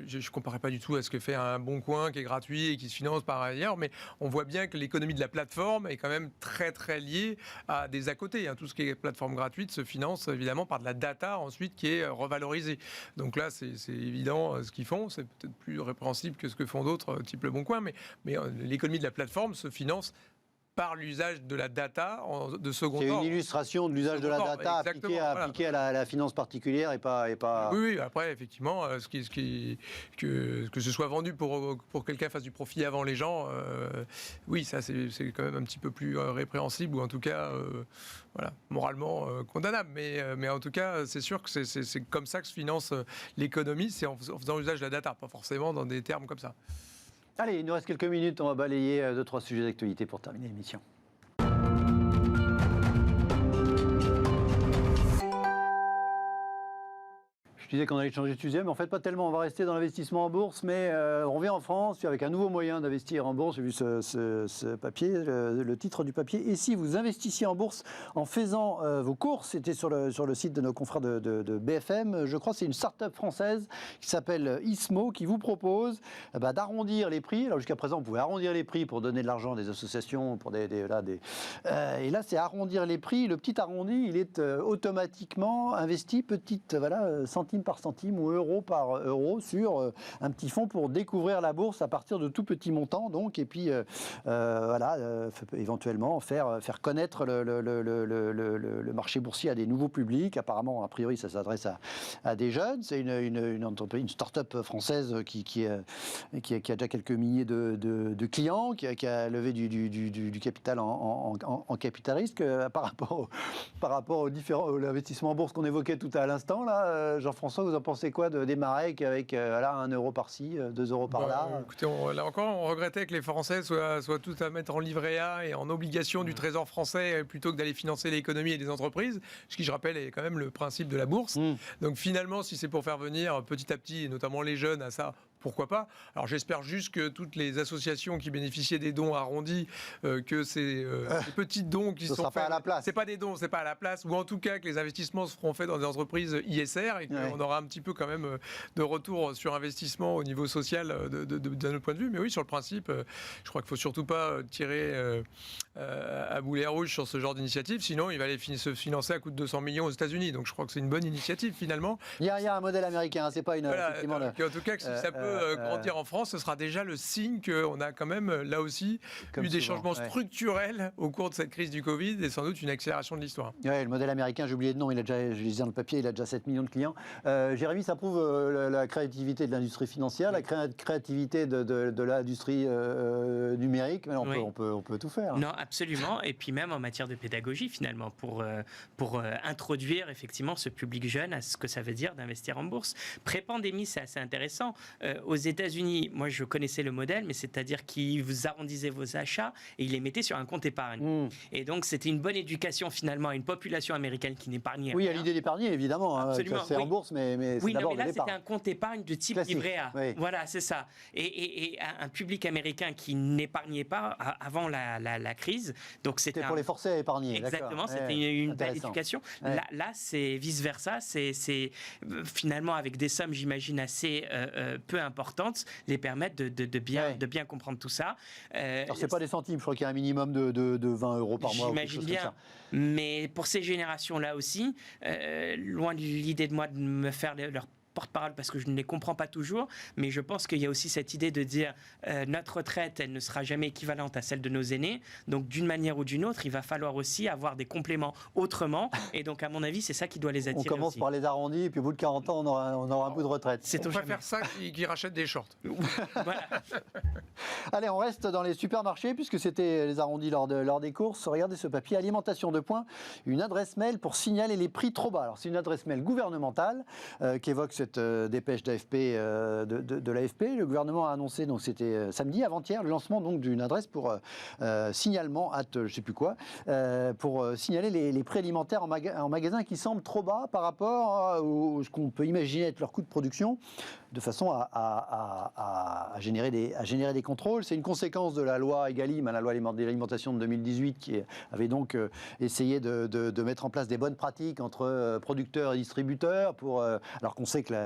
[SPEAKER 2] je ne comparais pas du tout à ce que fait un Bon Coin qui est gratuit et qui se finance par ailleurs, mais on voit bien que l'économie de la plateforme est quand même très très liée à des à côté. Tout ce qui est plateforme gratuite se finance évidemment par de la data ensuite qui est revalorisée. Donc là, c'est évident ce qu'ils font. C'est peut-être plus répréhensible que ce que font d'autres, type Le Bon Coin, mais l'économie de la plateforme se finance par l'usage de la data de second ordre.
[SPEAKER 1] C'est une illustration de l'usage de la data appliquée à la finance particulière et pas...
[SPEAKER 2] Oui, après, effectivement, que ce soit vendu pour quelqu'un fasse du profit avant les gens, oui, ça c'est quand même un petit peu plus répréhensible ou en tout cas, voilà, moralement condamnable. Mais en tout cas, c'est sûr que c'est comme ça que se finance l'économie, c'est en faisant usage de la data, pas forcément dans des termes comme ça.
[SPEAKER 1] Allez, il nous reste quelques minutes, on va balayer 2-3 sujets d'actualité pour terminer l'émission. Je disais qu'on allait changer de sujet, mais en fait pas tellement. On va rester dans l'investissement en bourse, mais on revient en France avec un nouveau moyen d'investir en bourse. J'ai vu ce papier, le titre du papier. Et si vous investissiez en bourse en faisant vos courses, c'était sur le site de nos confrères de BFM, je crois que c'est une start-up française qui s'appelle Ismo, qui vous propose d'arrondir les prix. Alors jusqu'à présent, vous pouvez arrondir les prix pour donner de l'argent à des associations, pour et là c'est arrondir les prix. Le petit arrondi, il est automatiquement investi, centime par centime ou euro par euro sur un petit fonds pour découvrir la bourse à partir de tout petits montants, donc, et puis éventuellement faire connaître le marché boursier à des nouveaux publics. Apparemment, a priori, ça s'adresse à des jeunes. C'est une entreprise, une start-up française qui a déjà quelques milliers de clients, qui a levé du capital en capital risque. Par rapport aux différents investissements en bourse qu'on évoquait tout à l'instant, là, Jean-François, vous en pensez quoi de démarrer avec 1 euro par-ci, 2 euros par-là?
[SPEAKER 2] Écoutez, là encore, on regrettait que les Français soient tous à mettre en livret A et en obligation du Trésor français plutôt que d'aller financer l'économie et les entreprises, ce qui, je rappelle, est quand même le principe de la bourse. Donc finalement, si c'est pour faire venir petit à petit, et notamment les jeunes, à ça, pourquoi pas? Alors j'espère juste que toutes les associations qui bénéficiaient des dons arrondis, que ces petits dons qui sont faits, c'est pas des dons, c'est pas à la place, ou en tout cas que les investissements seront faits dans des entreprises ISR et qu'on aura un petit peu quand même de retour sur investissement au niveau social d'un autre point de vue. Mais oui, sur le principe, je crois qu'il faut surtout pas tirer à boulet rouge sur ce genre d'initiative, sinon il va aller se financer à coût de 200 millions aux États-Unis. Donc je crois que c'est une bonne initiative finalement.
[SPEAKER 1] Il y a un modèle américain, c'est pas une.
[SPEAKER 2] Voilà, en tout cas, si ça peut grandir en France, ce sera déjà le signe qu'on a quand même là aussi eu des changements structurels au cours de cette crise du Covid et sans doute une accélération de l'histoire.
[SPEAKER 1] Ouais, le modèle américain, j'ai oublié le nom, je lisais dans le papier, il a déjà 7 millions de clients. Jérémy, ça prouve la créativité de l'industrie financière, la créativité de l'industrie numérique, mais on peut tout faire.
[SPEAKER 3] Non, absolument, et puis même en matière de pédagogie finalement, pour introduire effectivement ce public jeune à ce que ça veut dire d'investir en bourse. Pré-pandémie, c'est assez intéressant. Aux États-Unis, moi je connaissais le modèle, mais c'est-à-dire qu'ils vous arrondissaient vos achats et ils les mettaient sur un compte épargne. Et donc c'était une bonne éducation finalement à une population américaine qui n'épargnait
[SPEAKER 1] Oui, à
[SPEAKER 3] rien.
[SPEAKER 1] l'idée d'épargner, évidemment.
[SPEAKER 3] Absolument,
[SPEAKER 1] C'est en bourse, mais c'est
[SPEAKER 3] Oui, non,
[SPEAKER 1] d'abord
[SPEAKER 3] mais
[SPEAKER 1] de
[SPEAKER 3] là,
[SPEAKER 1] l'épargne.
[SPEAKER 3] c'était un compte épargne de type
[SPEAKER 1] Classique,
[SPEAKER 3] livret A.
[SPEAKER 1] oui.
[SPEAKER 3] Voilà, c'est ça. Et un public américain qui n'épargnait pas avant la crise. Donc
[SPEAKER 1] C'était pour les forcer à épargner.
[SPEAKER 3] Exactement,
[SPEAKER 1] d'accord.
[SPEAKER 3] c'était une belle
[SPEAKER 1] Intéressant.
[SPEAKER 3] éducation.
[SPEAKER 1] Ouais.
[SPEAKER 3] Là c'est vice-versa. C'est finalement avec des sommes, j'imagine, assez peu importantes, les permettre de bien comprendre tout ça.
[SPEAKER 1] Alors, c'est pas des centimes, je crois qu'il y a un minimum de 20 euros par mois.
[SPEAKER 3] J'imagine bien. Mais pour ces générations-là aussi, loin de l'idée de moi de me faire leur porte-parole parce que je ne les comprends pas toujours, mais je pense qu'il y a aussi cette idée de dire notre retraite, elle ne sera jamais équivalente à celle de nos aînés, donc d'une manière ou d'une autre, il va falloir aussi avoir des compléments autrement, et donc à mon avis, c'est ça qui doit les attirer.
[SPEAKER 1] On commence
[SPEAKER 3] aussi.
[SPEAKER 1] par les arrondis, et puis au bout de 40 ans, on aura un bout de retraite.
[SPEAKER 2] On préfère ça qui rachète des shorts.
[SPEAKER 3] Voilà.
[SPEAKER 1] Allez, on reste dans les supermarchés, puisque c'était les arrondis lors des courses. Regardez ce papier, alimentation de points, une adresse mail pour signaler les prix trop bas. Alors c'est une adresse mail gouvernementale qui évoque cette dépêche d'AFP, de l'AFP. Le gouvernement a annoncé, donc c'était samedi, avant-hier, le lancement donc d'une adresse pour signalement, je sais plus quoi, pour signaler les prix alimentaires en magasin qui semblent trop bas par rapport à ce qu'on peut imaginer être leur coût de production, de façon à générer des contrôles. C'est une conséquence de la loi Egalim, la loi de l'alimentation de 2018, qui avait donc essayé de mettre en place des bonnes pratiques entre producteurs et distributeurs, alors qu'on sait que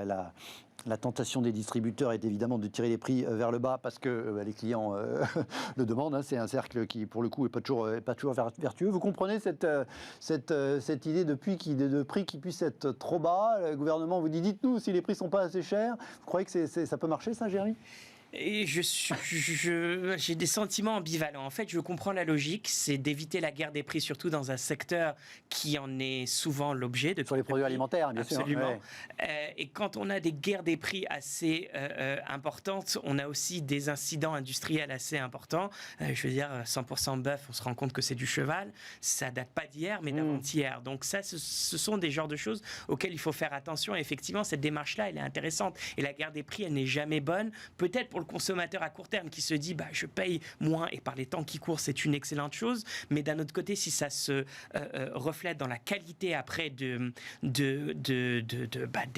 [SPEAKER 1] la tentation des distributeurs est évidemment de tirer les prix vers le bas parce que les clients le demandent. Hein. C'est un cercle qui, pour le coup, n'est pas toujours vertueux. Vous comprenez cette idée de prix qui puisse être trop bas. Le gouvernement vous dit, dites-nous si les prix ne sont pas assez chers. Vous croyez que ça peut marcher, ça, Jérémy ?
[SPEAKER 3] Et j'ai des sentiments ambivalents. En fait, je comprends la logique, c'est d'éviter la guerre des prix, surtout dans un secteur qui en est souvent l'objet.
[SPEAKER 1] Sur les produits alimentaires, bien sûr.
[SPEAKER 3] Absolument. Et quand on a des guerres des prix assez importantes, on a aussi des incidents industriels assez importants. Je veux dire, 100% bœuf, on se rend compte que c'est du cheval. Ça date pas d'hier, mais d'avant-hier. Donc ça, ce sont des genres de choses auxquelles il faut faire attention. Et effectivement, cette démarche-là, elle est intéressante. Et la guerre des prix, elle n'est jamais bonne. Peut-être pour le consommateur à court terme qui se dit je paye moins et par les temps qui courent c'est une excellente chose, mais d'un autre côté si ça se reflète dans la qualité après des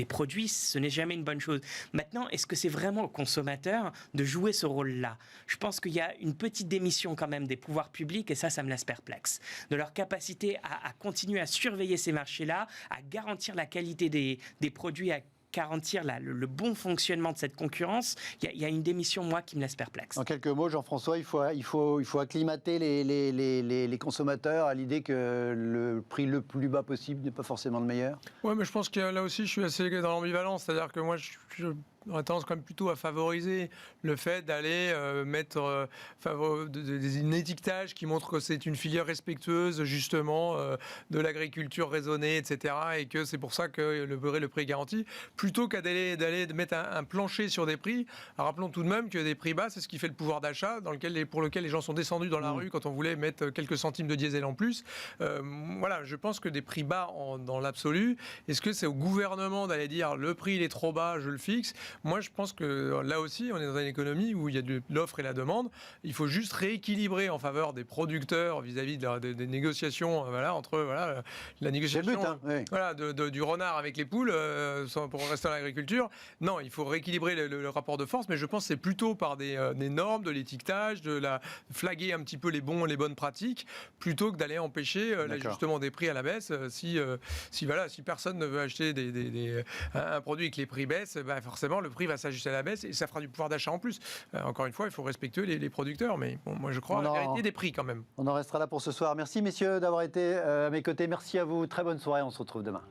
[SPEAKER 3] produits, ce n'est jamais une bonne chose. Maintenant, est-ce que c'est vraiment au consommateur de jouer ce rôle-là ? Je pense qu'il y a une petite démission quand même des pouvoirs publics et ça me laisse perplexe. De leur capacité à continuer à surveiller ces marchés-là, à garantir la qualité des produits, à garantir le bon fonctionnement de cette concurrence, il y a une démission, moi, qui me laisse perplexe.
[SPEAKER 1] En quelques mots, Jean-François, il faut acclimater les consommateurs à l'idée que le prix le plus bas possible n'est pas forcément le meilleur.
[SPEAKER 2] Oui, mais je pense que là aussi, je suis assez dans l'ambivalence. C'est-à-dire que moi, j'aurais tendance quand même plutôt à favoriser le fait d'aller mettre des étiquetages qui montrent que c'est une filière respectueuse justement de l'agriculture raisonnée, etc. Et que c'est pour ça que le prix est garanti, plutôt qu'à d'aller mettre un plancher sur des prix. Alors, rappelons tout de même que des prix bas, c'est ce qui fait le pouvoir d'achat, pour lequel les gens sont descendus dans la rue quand on voulait mettre quelques centimes de diesel en plus. Voilà, je pense que des prix bas dans l'absolu, est-ce que c'est au gouvernement d'aller dire le prix il est trop bas, je le fixe ? Moi, je pense que là aussi, on est dans une économie où il y a de l'offre et la demande. Il faut juste rééquilibrer en faveur des producteurs vis-à-vis des négociations, entre la négociation
[SPEAKER 1] C'est le but, oui.
[SPEAKER 2] Du renard avec les poules, pour rester dans l'agriculture. Non, il faut rééquilibrer le rapport de force, mais je pense que c'est plutôt par des normes, de l'étiquetage, flaguer un petit peu les bonnes pratiques, plutôt que d'aller empêcher l'ajustement des prix à la baisse. Si personne ne veut acheter un produit et que les prix baissent, forcément, le prix va s'ajuster à la baisse et ça fera du pouvoir d'achat en plus. Encore une fois, il faut respecter les producteurs, mais bon, moi je crois à la vérité des prix quand même.
[SPEAKER 1] On en restera là pour ce soir. Merci messieurs d'avoir été à mes côtés. Merci à vous. Très bonne soirée. On se retrouve demain.